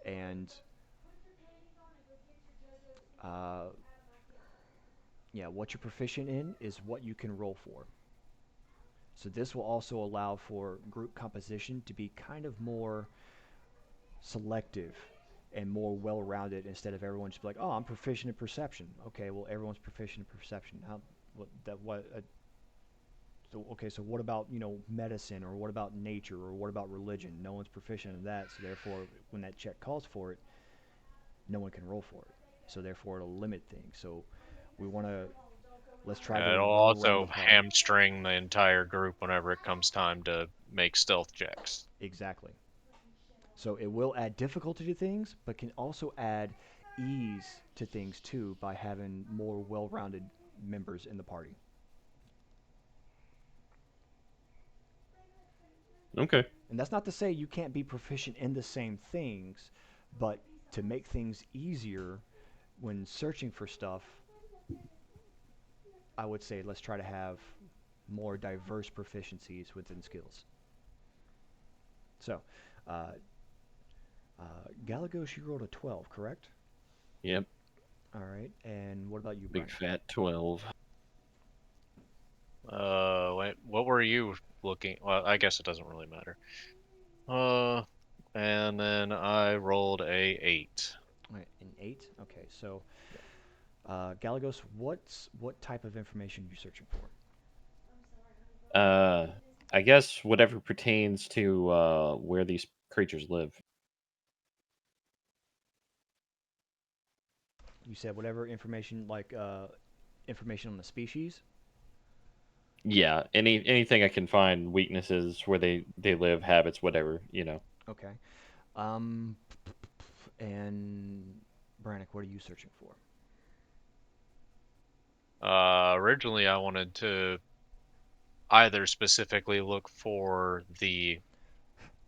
And uh, yeah, what you're proficient in is what you can roll for. So this will also allow for group composition to be kind of more selective and more well-rounded instead of everyone just be like, oh, I'm proficient in perception. Okay, well, everyone's proficient in perception. How, what, that, what, so, okay, so what about, medicine, or what about nature, or what about religion? No one's proficient in that, so therefore, when that check calls for it, no one can roll for it. So therefore, it'll limit things. So we want to, let's try to It'll well-round the also party. hamstring the entire group whenever it comes time to make stealth checks. Exactly. So it will add difficulty to things, but can also add ease to things too by having more well-rounded members in the party. Okay. And that's not to say you can't be proficient in the same things, but to make things easier when searching for stuff, I would say let's try to have more diverse proficiencies within skills. So, uh, Galagos, you rolled a 12, correct? Yep. All right. And what about you, Big Brian? fat 12. Wait, what were you looking? Well, I guess it doesn't really matter. Uh, and then I rolled a 8. All right, an 8. Okay, so Galagos, what type of information are you searching for? Uh, I guess whatever pertains to where these creatures live. You said whatever information, like information on the species. Yeah, anything I can find, weaknesses, where they live, habits, whatever. Okay. Um, and Brannick, what are you searching for? Originally I wanted to either specifically look for the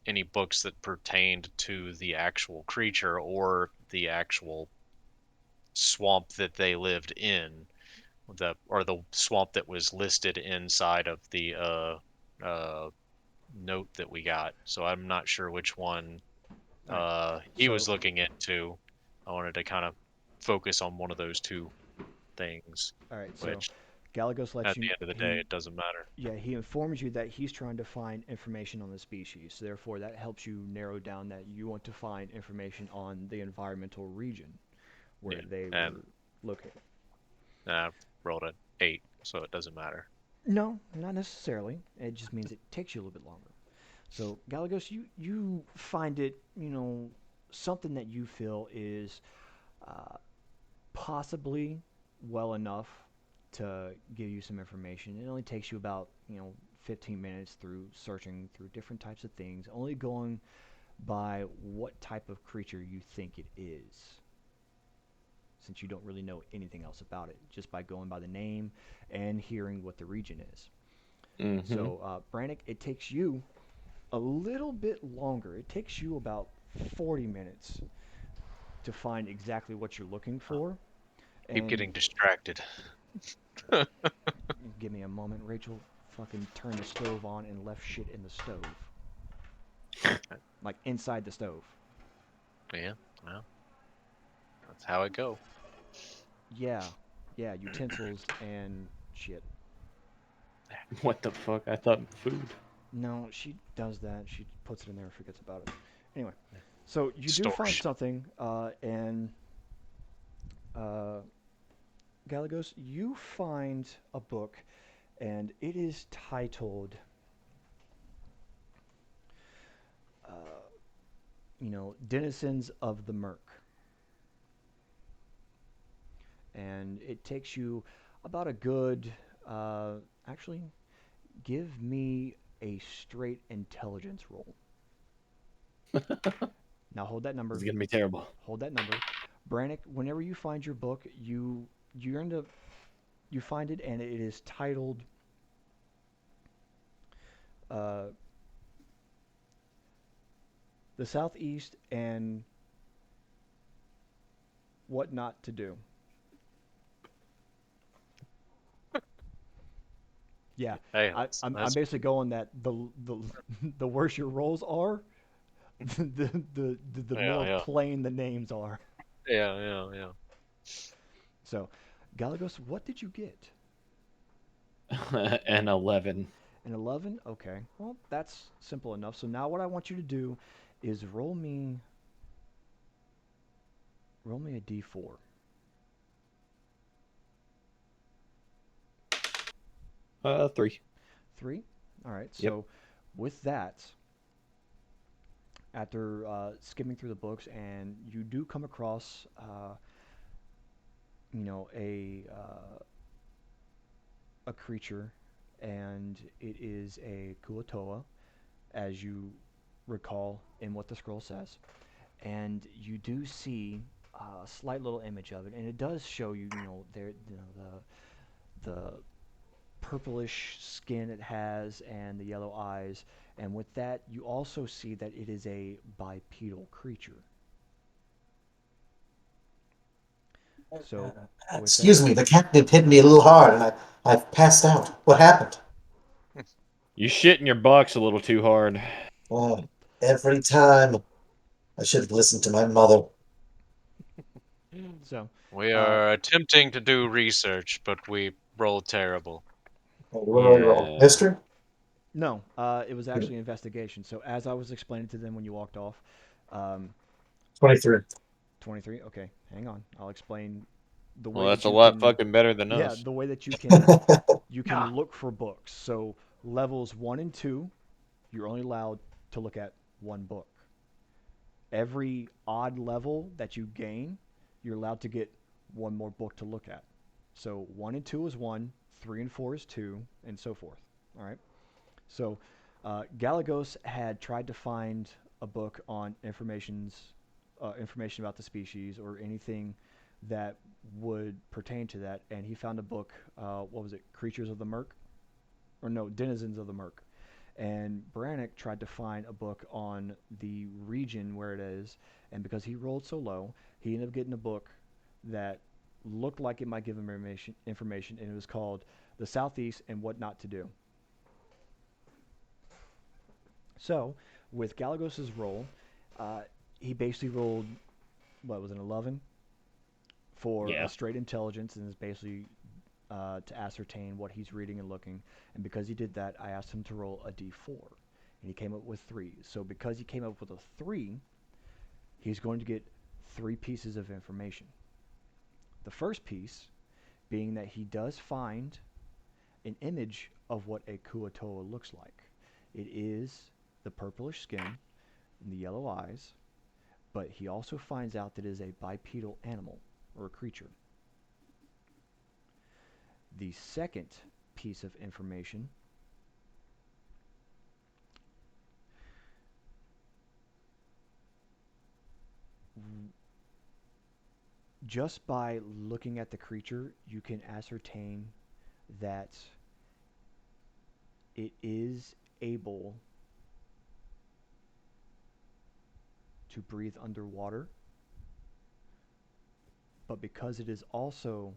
any books that pertained to the actual creature or the actual swamp that they lived in, the swamp that was listed inside of the uh note that we got. So I'm not sure which one All right. he So, was looking into. I wanted to kind of focus on one of those two things, all right. So, which Galagos lets at the you. end of the day, He it doesn't matter. Yeah, he informs you that he's trying to find information on the species. So therefore, that helps you narrow down that you want to find information on the environmental region where Yeah, they and were located. I rolled an 8, so it doesn't matter. No, not necessarily. It just means it takes you a little bit longer. So Galagos, you find it, something that you feel is uh, possibly well enough to give you some information. It only takes you about 15 minutes through searching through different types of things, only going by what type of creature you think it is, since you don't really know anything else about it, just by going by the name and hearing what the region is. Mm-hmm. So, Brannick, it takes you a little bit longer. It takes you about 40 minutes to find exactly what you're looking for. Keep And getting distracted. give me a moment, Rachel fucking turned the stove on and left shit in the stove. Like inside the stove. Yeah, well, that's how it go. Yeah. Yeah, utensils and shit. What the fuck? I thought food. No, she does that. She puts it in there and forgets about it. Anyway, so you do find Extortion. something, and uh, Galagos, you find a book, and it is titled, uh, Denizens of the Murk. And it takes you about a good, actually, give me a straight intelligence roll. Now hold that This number. is gonna be terrible. Hold that number. Brannick, whenever you find your book, you end up you find it and it is titled uh, "The Southeast and What Not to Do." Yeah, Hey, I'm that's basically going that the the worse your rolls are, the yeah, more yeah, plain the names are. yeah, yeah, yeah. So, Galagos, what did you get? An 11. An 11? Okay. Well, that's simple enough. So now what I want you to do is roll me a d4. 3. 3? All right. Yep. So with that, after skimming through the books, and you do come across, a creature, and it is a Kuatoa, as you recall in what the scroll says. And you do see a slight little image of it, and it does show you, the purplish skin it has and the yellow eyes. And with that, you also see that it is a bipedal creature. So, with that, Excuse me, the catnip hit me a little hard, and I've passed out. What happened? You shit in your box a little too hard. Oh, every time. I should have listened to my mother. so, We uh, are attempting to do research, but we roll terrible. What do I roll? Yeah. History? no, it was actually an investigation. So, as I was explaining to them when you walked off, um, 23. 23. Okay, hang on. I'll explain the Well, way that's that a you lot can. fucking better than Yeah, us. the way that you can look for books. So levels 1 and 2, you're only allowed to look at one book. Every odd level that you gain, you're allowed to get one more book to look at. So 1 and 2 is 1, 3 and 4 is 2, and so forth. All right. So Galagos had tried to find a book on information about the species or anything that would pertain to that, and he found a book. What was it? Creatures of the Murk, or no, Denizens of the Murk. And Brannick tried to find a book on the region where it is, and because he rolled so low, he ended up getting a book that looked like it might give him information, and it was called "The Southeast and What Not to Do." So, with Galagos's roll, uh, he basically rolled what was an 11 for a Yeah. straight intelligence, and is basically to ascertain what he's reading and looking. And because he did that, I asked him to roll a d4, and he came up with 3. So because he came up with a 3, he's going to get 3 pieces of information. The first piece being that he does find an image of what a Kuatoa looks like. It is the purplish skin and the yellow eyes, but he also finds out that it is a bipedal animal or a creature. The second piece of information just by looking at the creature, you can ascertain that it is able to breathe underwater, but because it is also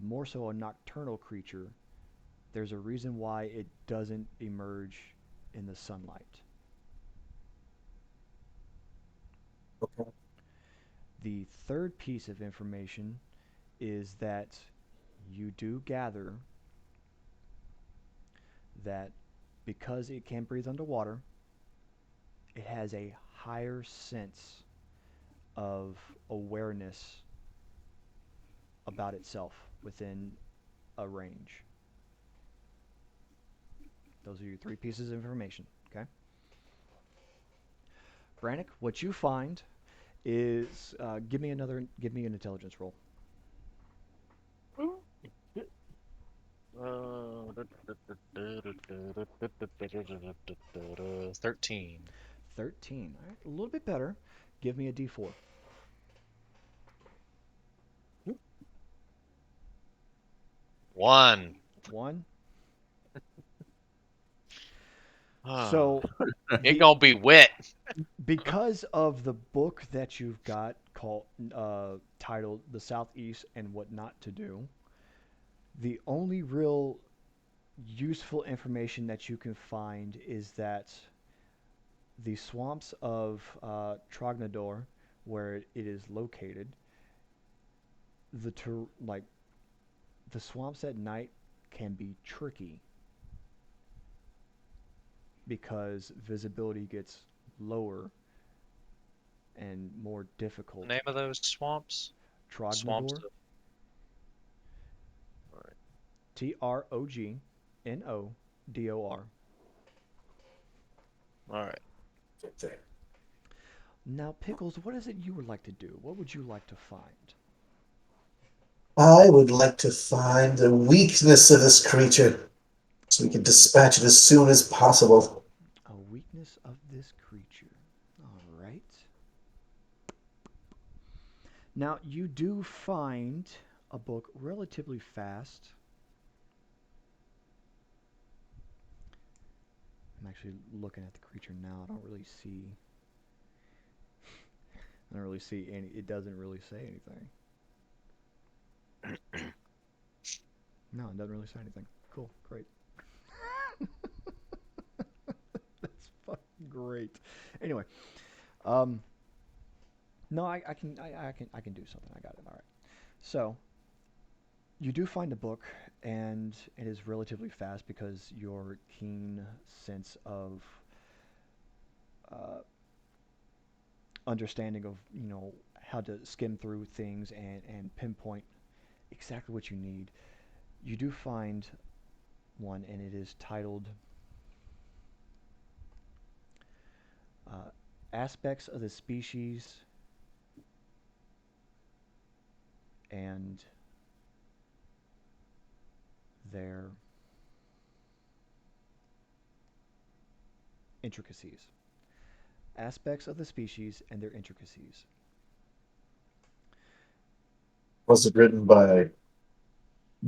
more so a nocturnal creature, there's a reason why it doesn't emerge in the sunlight. Okay. The third piece of information is that you do gather that because it can breathe underwater, it has a higher sense of awareness about itself within a range. Those are your three pieces of information. Okay, Brannick, what you find is give me an intelligence roll. Uh, 13. 13. All right, a little bit better. Give me a D4. 1. 1. Ah, So it the gonna be wet. because of the book that you've got called titled "The Southeast and What Not to Do," the only real useful information that you can find is that the swamps of Trognador, where it is located, like the swamps at night can be tricky because visibility gets lower and more difficult. Name of those swamps? Swamps Trognador, of. Alright. Trognodor. Alright. Now, Pickles, what is it you would like to do? What would you like to find? I would like to find the weakness of this creature so we can dispatch it as soon as possible. A weakness of this creature. All right. Now, you do find a book relatively fast. I'm actually looking at the creature now. I don't really see. I don't really see any. It doesn't really say anything. No, it doesn't really say anything. Cool, great. That's fucking great. Anyway, um, no, I can do something. I got it. All right. So you do find a book, and it is relatively fast because your keen sense of uh, understanding of how to skim through things and pinpoint exactly what you need. You do find one, and it is titled uh, "Aspects of the Species and Their Intricacies." Aspects of the species and their intricacies. Was it written by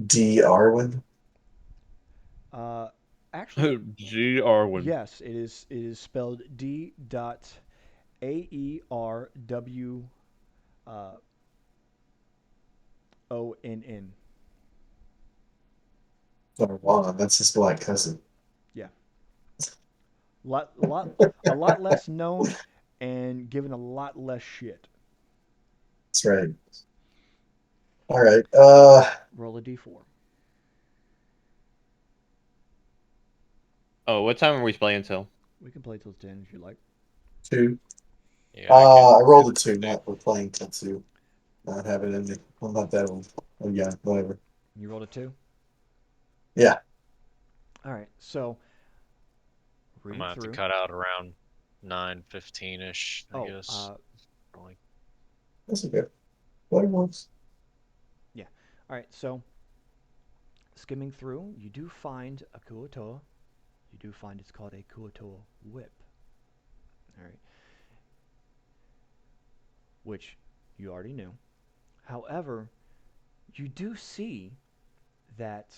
D. Arwin? Uh, actually, G. Arwen. yes, it is. It is spelled D. Dot Aerwonn. Uh, Onn. Juan, that's his black cousin. Yeah, lot, lot, a lot less known, and given a lot less shit. That's right. All right. Roll a d4. Oh, what time are we playing till? We can play till 10 if you like. two. Yeah, I can I do rolled a it. two. Not we're playing till two. Not have it in me. I'm not that old. Oh yeah, whatever. You rolled a 2. Yeah, All right. So I'm read gonna have to through. cut out around 9:15ish, I Oh, guess. Like, that's okay. Whatever works. yeah. All right. So skimming through, you do find a Kuotoa. You do find it's called a Kuotoa whip. All right. Which you already knew. However, you do see that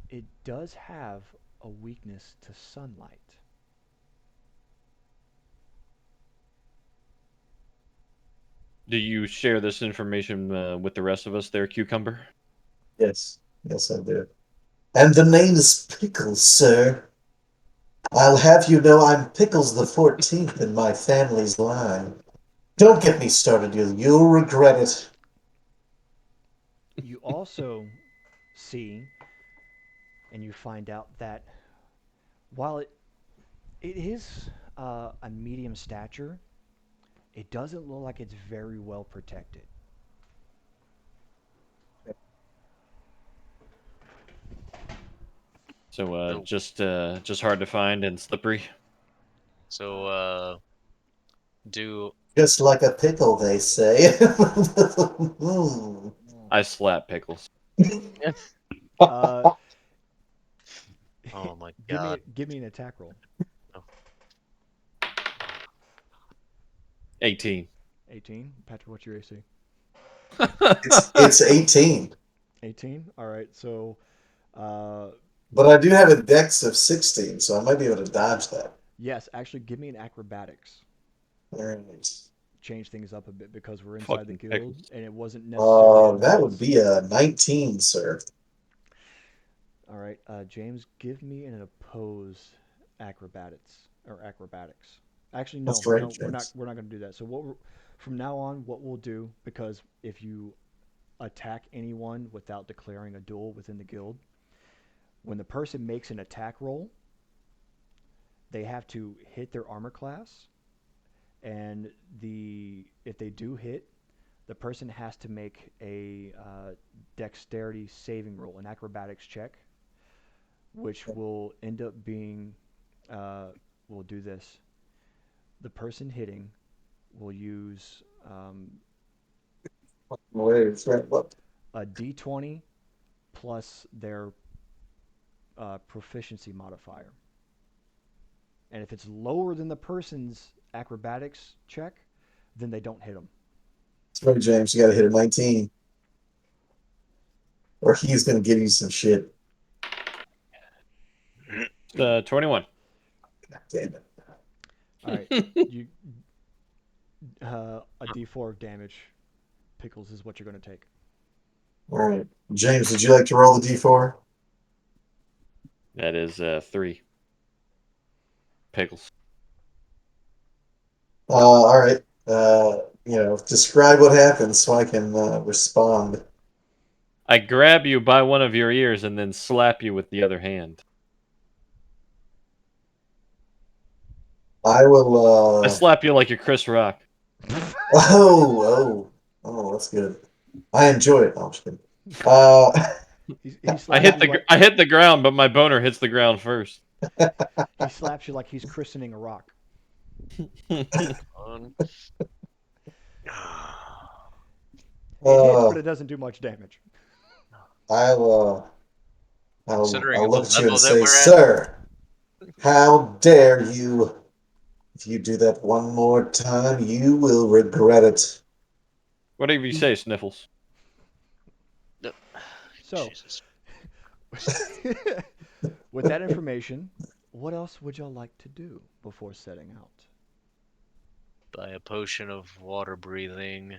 it does have a weakness to sunlight. Do you share this information with the rest of us there, Cucumber? Yes, yes, I do. And the name is Pickles, sir. I'll have you know I'm Pickles the 14th in my family's line. Don't get me started, you'll regret it. You also see and you find out that while it is a medium stature, it doesn't look like it's very well protected. So So, just hard to find and slippery. so, do Just like a pickle, they say. Hmm. I slap Pickles. Uh, oh my god. give me an attack roll. Oh, 18. 18. Patrick, what's your AC? It's 18, 18. All right. So, uh, but I do have a dex of 16, so I might be able to dodge that. yes, actually, give me an acrobatics. All right. Change things up a bit because we're inside the Fucking guild Pickles. and it wasn't necessarily That would advanced. be a 19, sir. All right, James, give me an opposed acrobatics or acrobatics. Actually, That's no, right, no, James. we're not going to do that. So from now on, what we'll do, because if you attack anyone without declaring a duel within the guild, when the person makes an attack roll, they have to hit their armor class, and if they do hit, the person has to make a dexterity saving roll, an acrobatics check, which will end up being, uh, we'll do this. The person hitting will use Wait, it's right. What? a d20 plus their proficiency modifier. And if it's lower than the person's acrobatics check, then they don't hit them. That's right, James. You got to hit a 19, or he's going to give you some shit. 21. Damn it. All right, you a d4 of damage. Pickles is what you're going to take. All right. James, would you like to roll the d4? That is 3. Pickles. All right. Describe what happens so I can respond. I grab you by one of your ears and then slap you with the other hand. I will. I slap you like you're Chris Rock. Oh, oh, oh, that's good. I enjoy it. No, I'm just kidding. Uh, He slaps you like I hit the ground, but my boner hits the ground first. he slaps you like he's christening a rock. on. It hits, uh, but it doesn't do much damage. I'll, Considering I'll the look at you and level that say, we're at, sir, how dare you? If you do that one more time, you will regret it. Whatever you say, Sniffles. no- So, Jesus, with that information, what else would y'all like to do before setting out? buy a potion of water breathing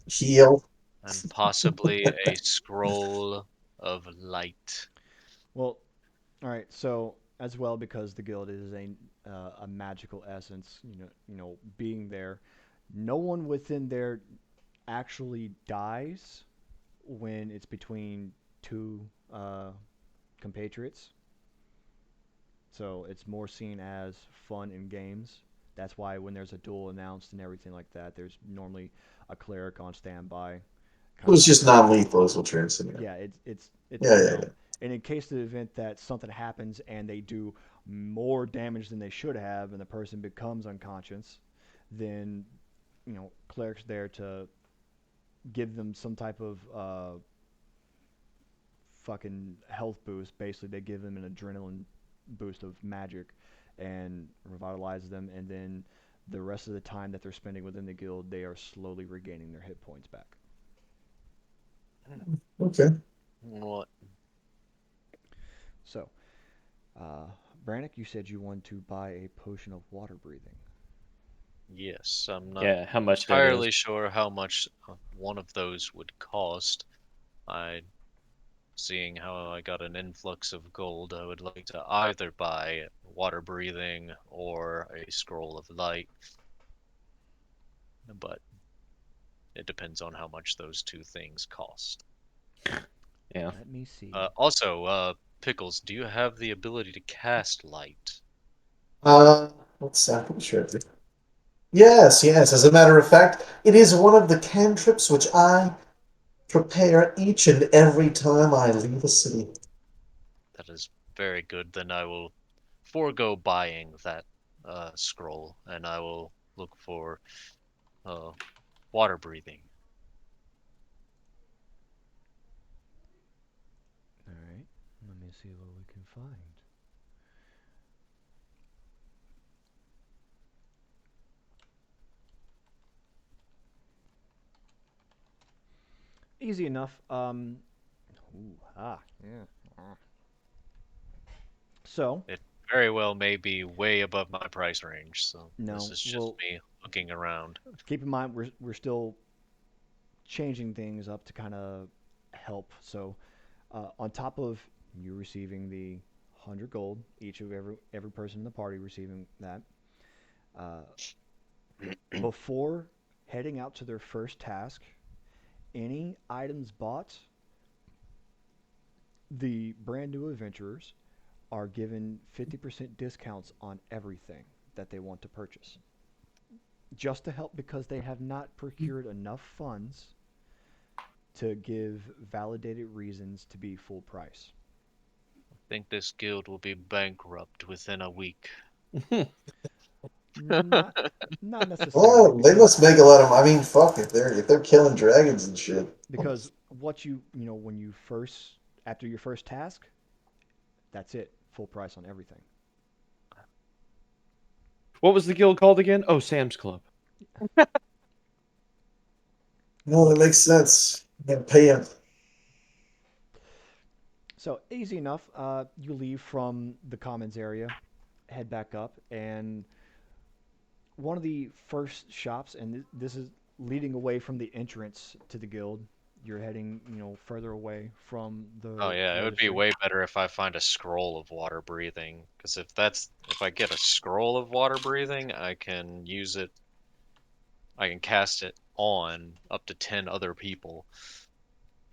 Heal. and possibly a scroll of light. Well, all right. So as well, because the guild is a magical essence, being there, no one within there actually dies when it's between two compatriots. So it's more seen as fun and games. That's why when there's a duel announced and everything like that, there's normally a cleric on standby, It kind of was like, just non-lethal is what you're insinuating. yeah, it's Yeah, yeah, yeah. and in case of the event that something happens and they do more damage than they should have, and the person becomes unconscious, then cleric's there to give them some type of fucking health boost. Basically, they give them an adrenaline boost of magic and revitalize them, and then the rest of the time that they're spending within the guild, they are slowly regaining their hit points back. Okay. What? So, uh, Brannick, you said you wanted to buy a potion of water breathing. Yes, I'm not Yeah, how much that is. entirely sure how much one of those would cost. I, seeing how I got an influx of gold, I would like to either buy water breathing or a scroll of light, but it depends on how much those two things cost. Yeah. Let me see. Pickles, do you have the ability to cast light? Uh, let's see. I'm pretty sure I do. Yes, yes. As a matter of fact, it is one of the cantrips which I prepare each and every time I leave a city. That is very good. Then I will forego buying that scroll, and I will look for uh, water breathing. All right. Let me see what we can find. Easy enough. Yeah. Ah. So, It very well may be way above my price range, so this no. is just Well, me looking around. keep in mind we're still changing things up to kind of help. So, on top of you receiving the 100 gold, each of every person in the party receiving that, uh, before heading out to their first task, any items bought, the brand new adventurers are given 50% discounts on everything that they want to purchase. Just to help because they have not procured enough funds to give validated reasons to be full price. I think this guild will be bankrupt within a week. Not not necessarily Well, they because must make a lot of. I mean, fuck if they're killing dragons and shit. what when you first after your first task, that's it, full price on everything. What was the guild called again? Oh, Sam's Club. No, that makes sense. You gotta pay him. So easy enough. You leave from the commons area, head back up, and one of the first shops, and this is leading away from the entrance to the guild. You're heading, further away from Oh the yeah, it would be registry. way better if I find a scroll of water breathing. Because if I get a scroll of water breathing, I can use it. I can cast it on up to 10 other people.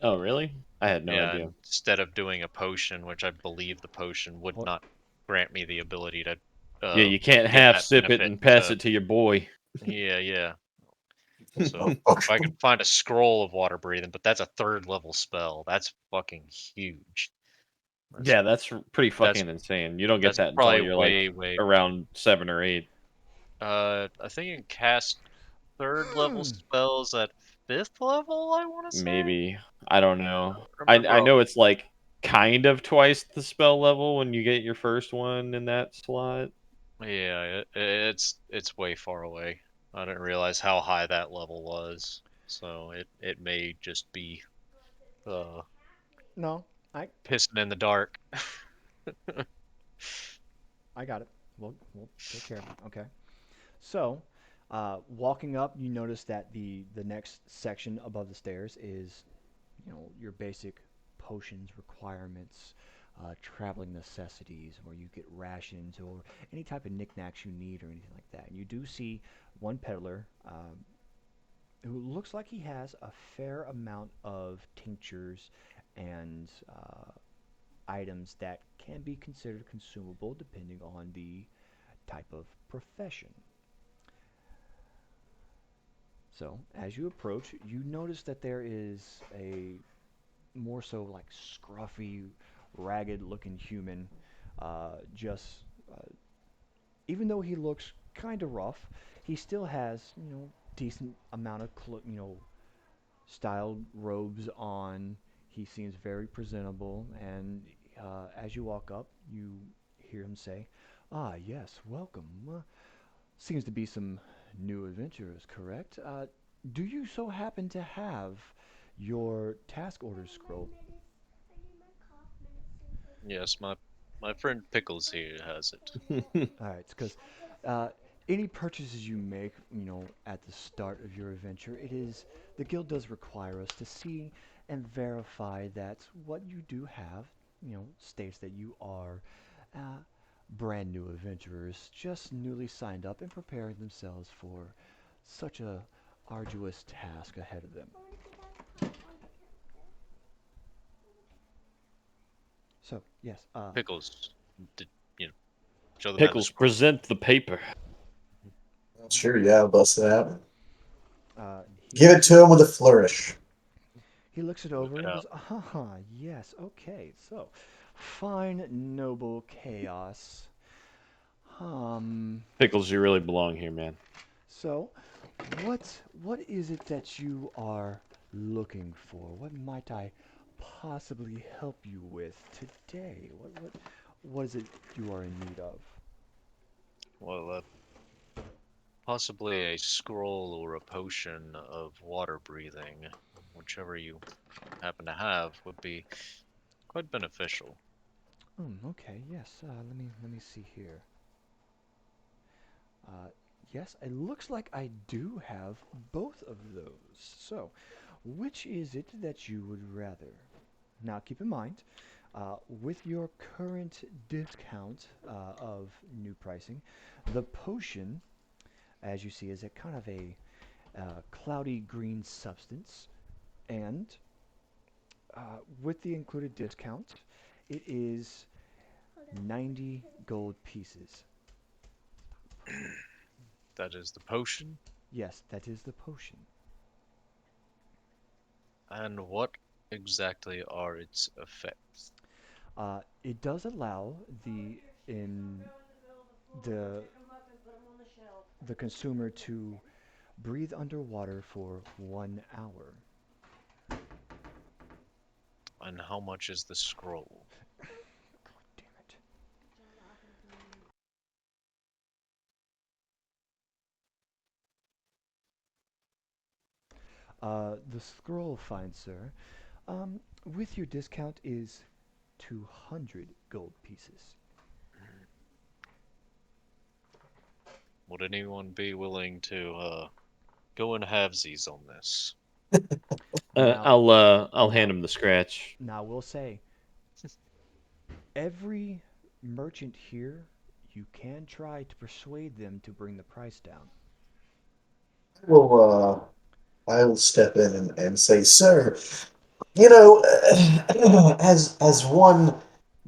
Oh, really? I had no Yeah, idea. instead of doing a potion, which I believe the potion would Well, not grant me the ability to Yeah, you can't give half that sip it benefit and pass to. it to your boy. Yeah, yeah. So if I Okay. could find a scroll of water breathing, but that's a third level spell. That's fucking huge. That's Yeah, that's pretty that's fucking insane. You don't get that's that until probably you're like way. around 7 or 8. I think you can cast third level mm, spells at fifth level. I want to say. Maybe. I don't know. I Remember know all. it's like kind of twice the spell level when you get your first one in that slot. Yeah, it's way far away. I didn't realize how high that level was. So it may just be uh no, I pissing in the dark. I got it. We'll take care of it. Okay. So, walking up, you notice that the next section above the stairs is, your basic potions requirements, traveling necessities, where you get rations or any type of knickknacks you need or anything like that. And you do see one peddler who looks like he has a fair amount of tinctures and items that can be considered consumable depending on the type of profession. So, as you approach, you notice that there is a more so like scruffy, ragged looking human. Just even though he looks kind of rough, he still has decent amount of styled robes on. He seems very presentable, and as you walk up, you hear him say, "Ah, yes, welcome. Seems to be some new adventurers, correct? Do you so happen to have your task order scroll? Yes, my friend Pickles here has it. All right, because uh, any purchases you make, at the start of your adventure, the guild does require us to see and verify that what you do have, states that you are uh, brand new adventurers, just newly signed up and preparing themselves for such a arduous task ahead of them. So yes, Pickles, did you know? Show the man the Pickles, scroll. present the paper. Sure, yeah, I'll bust it out. uh, Give he it to him with a flourish. He looks it Whip over it and out. goes, ah, yes, okay, so, fine, noble chaos. Um, Pickles, you really belong here, man. so, what is it that you are looking for? What might I possibly help you with today? What is it you are in need of? Well, possibly a scroll or a potion of water breathing, whichever you happen to have, would be quite beneficial. Okay, yes. Let me see here. Uh, yes, it looks like I do have both of those. So, which is it that you would rather? Now, keep in mind, with your current discount of new pricing, the potion, as you see, is a kind of a cloudy green substance, and with the included discount, it is 90 gold pieces. That is the potion. Yes, that is the potion. And what exactly are its effects? It does allow in the the consumer to breathe underwater for 1 hour. And how much is the scroll? Damn it. The scroll, fine sir, with your discount is 200 gold pieces. Would anyone be willing to go in halvesies on this? Now, I'll hand now, him the scratch. now we'll say every merchant here, you can try to persuade them to bring the price down. Well, I will step in and say, sir, you know, as one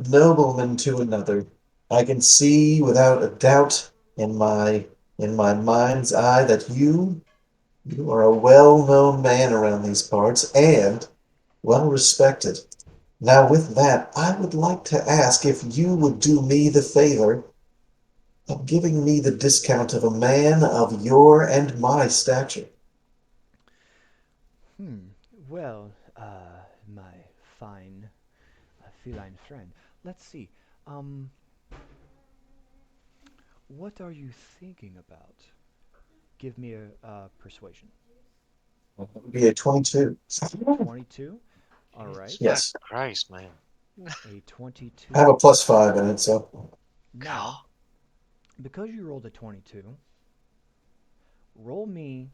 nobleman to another, I can see without a doubt in my mind's eye that you are a well-known man around these parts and well respected. Now, with that, I would like to ask if you would do me the favor of giving me the discount of a man of your and my stature. Hmm. Well, my fine feline friend. Let's see. Um, what are you thinking about? Give me a persuasion. It would be a 22. 22. All right. Jesus Yes. Christ, man. A I have a 22. +5 in it, so Now, because you rolled a 22, roll me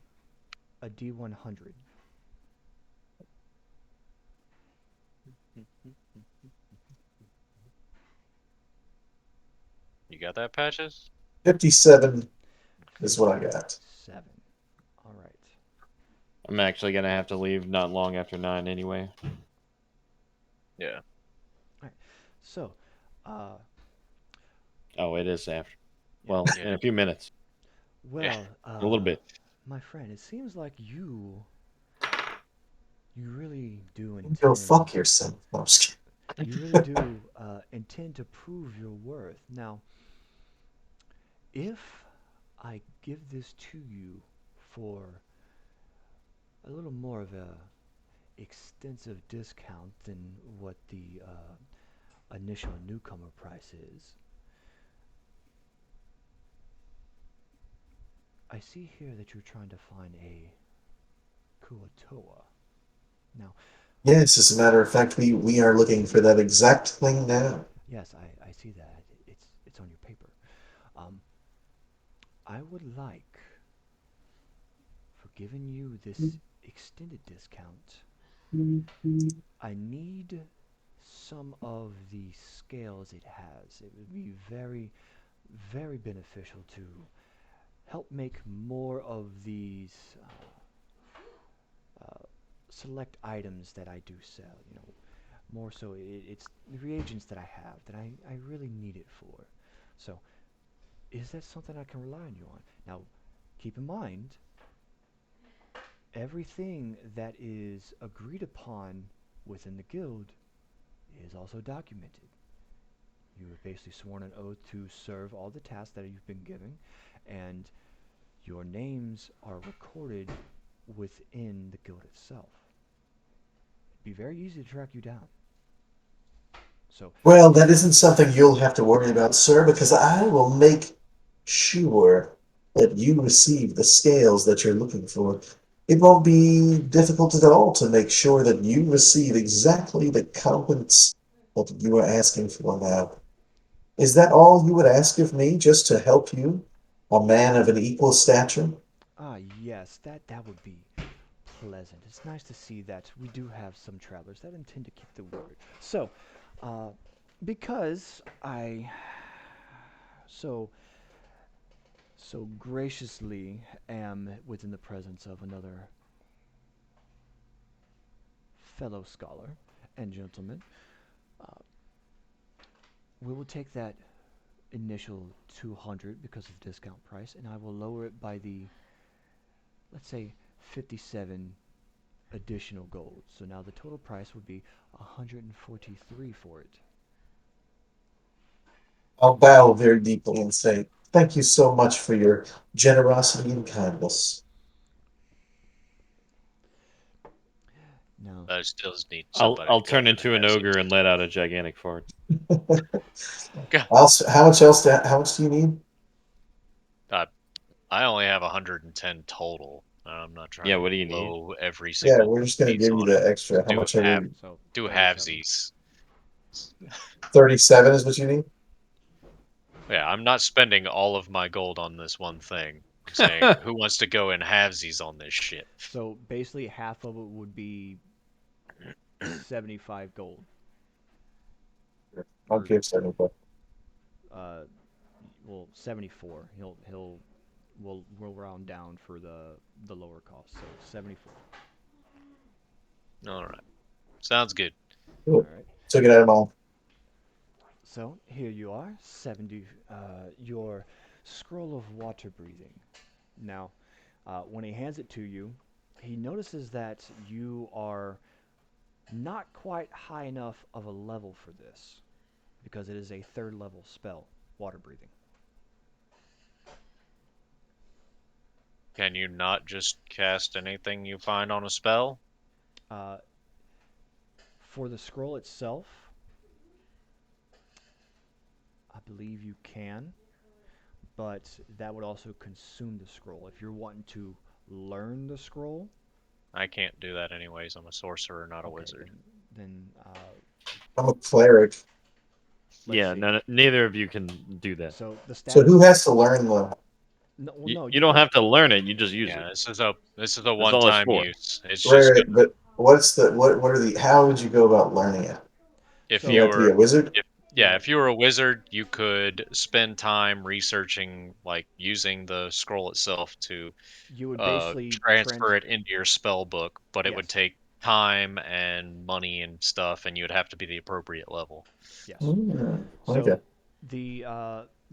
a D100. You got that, Patches? 57 is what I got. 57. All right. I'm actually gonna have to leave not long after 9 anyway. Yeah. All right. So, uh, Oh, it is after. yeah. Well, in Yeah. a few minutes, Yeah. Well, a little bit. my friend, it seems like you really do Go fuck intend, yourself. No, I'm just you really do intend to prove your worth. Now, if I give this to you for a little more of a extensive discount than what the initial newcomer price is, I see here that you're trying to find a Kuatoa. Now, Yes, as a matter of fact, we are looking for that exact thing now. yes, I see that. It's on your paper. Um, I would like, for giving you this extended discount, I need some of the scales it has. It would be very, very beneficial to help make more of these select items that I do sell. More so, it's the reagents that I have that I really need it for. So, is that something I can rely on you on? Now, keep in mind, everything that is agreed upon within the guild is also documented. You have basically sworn an oath to serve all the tasks that you've been given, and your names are recorded within the guild itself. It'd be very easy to track you down. So, Well, that isn't something you'll have to worry about, sir, because I will make sure that you receive the scales that you're looking for. It won't be difficult at all to make sure that you receive exactly the components that you are asking for now. Is that all you would ask of me, just to help you, a man of an equal stature? yes, that would be pleasant. It's nice to see that we do have some travelers that intend to keep the word. So, uh, because I so so graciously am within the presence of another fellow scholar and gentleman, uh, we will take that initial 200 because of the discount price, and I will lower it by the, let's say, 57 additional gold. So now the total price would be 143 for it. I'll bow very deeply and say, thank you so much for your generosity and kindness. Now, I still need somebody I'll to go turn in into an as ogre and let out a gigantic fart. God, How much else? How much do you need? I I only have 110 total. I'm not trying Yeah, to what do you need? blow every Yeah, single we're just gonna piece give you on it. the extra. How Do much are half, we? so do 37. halvesies. 37 is what you need? Yeah, I'm not spending all of my gold on this one thing. I'm saying, who wants to go in halvesies on this shit? So basically, half of it would be 75 gold, I'll or give 75. uh, well, 74. We'll round down for the lower cost. So 74. All right, sounds good. All Good. right. Took it out of my. So here you are, 70. Your scroll of water breathing. Now, when he hands it to you, he notices that you are not quite high enough of a level for this because it is a third level spell, water breathing. Can you not just cast anything you find on a spell? Uh, for the scroll itself, I believe you can, but that would also consume the scroll. If you're wanting to learn the scroll, I can't do that anyways. I'm a sorcerer, not a okay, wizard. then I'm a cleric. let's Yeah, see. neither of you can do that. So the So who status. has to learn the? No, well, You no, you don't have to learn it. You just use it. Yeah, this is a That's all it's one-time for. use. It's Right, just right, gonna but what's the what are the? How would you go about learning it? if You So have to be you're a wizard. if yeah, no, if you were a wizard, you could spend time researching, like using the scroll itself to you would basically transfer it into your spell book, but it would Yes, take time and money and stuff, and you would have to be the appropriate level. yes. Okay. So the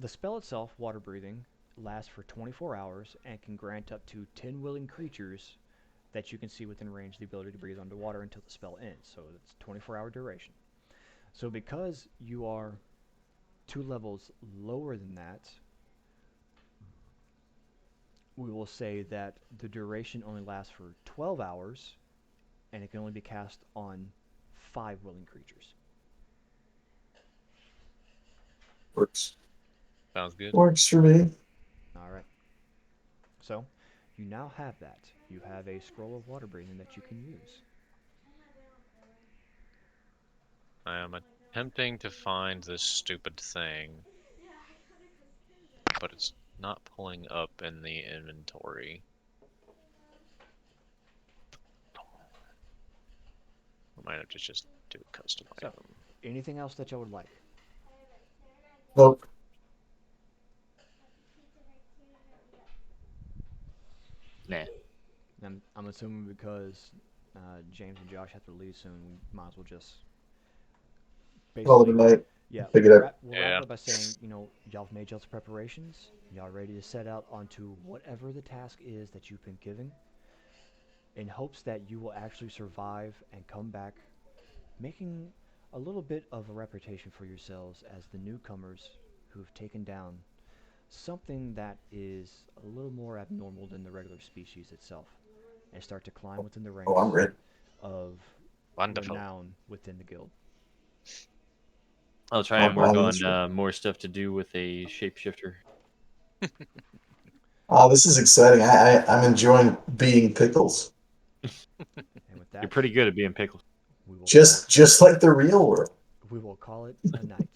spell itself, water breathing, lasts for 24 hours and can grant up to 10 willing creatures that you can see within range the ability to breathe underwater until the spell ends. So it's 24-hour duration. So because you are 2 levels lower than that, we will say that the duration only lasts for 12 hours and it can only be cast on 5 willing creatures. Works. Sounds good. Works for me. All right. So, you now have that. You have a scroll of water breathing that you can use. I am attempting to find this stupid thing, but it's not pulling up in the inventory. I might have to just do a custom So, item. anything else that y'all would like? Nope. Nah. I'm assuming because James and Josh have to leave soon, we might as well just Call it a basically, night. yeah, Pick it up. we'll wrap Yeah. it up by saying, y'all have made y'all's preparations. Y'all ready to set out onto whatever the task is that you've been given, in hopes that you will actually survive and come back, making a little bit of a reputation for yourselves as the newcomers who've taken down something that is a little more abnormal than the regular species itself, and start to climb within the Oh, I'm ranks ready. of Wonderful. renown within the guild. I'll try Oh, and work by on this way. more stuff to do with a shapeshifter. Oh, this is exciting. I'm enjoying being pickles. And with You're that, pretty good at being pickles. we will call Just like the real world. we will call it a night.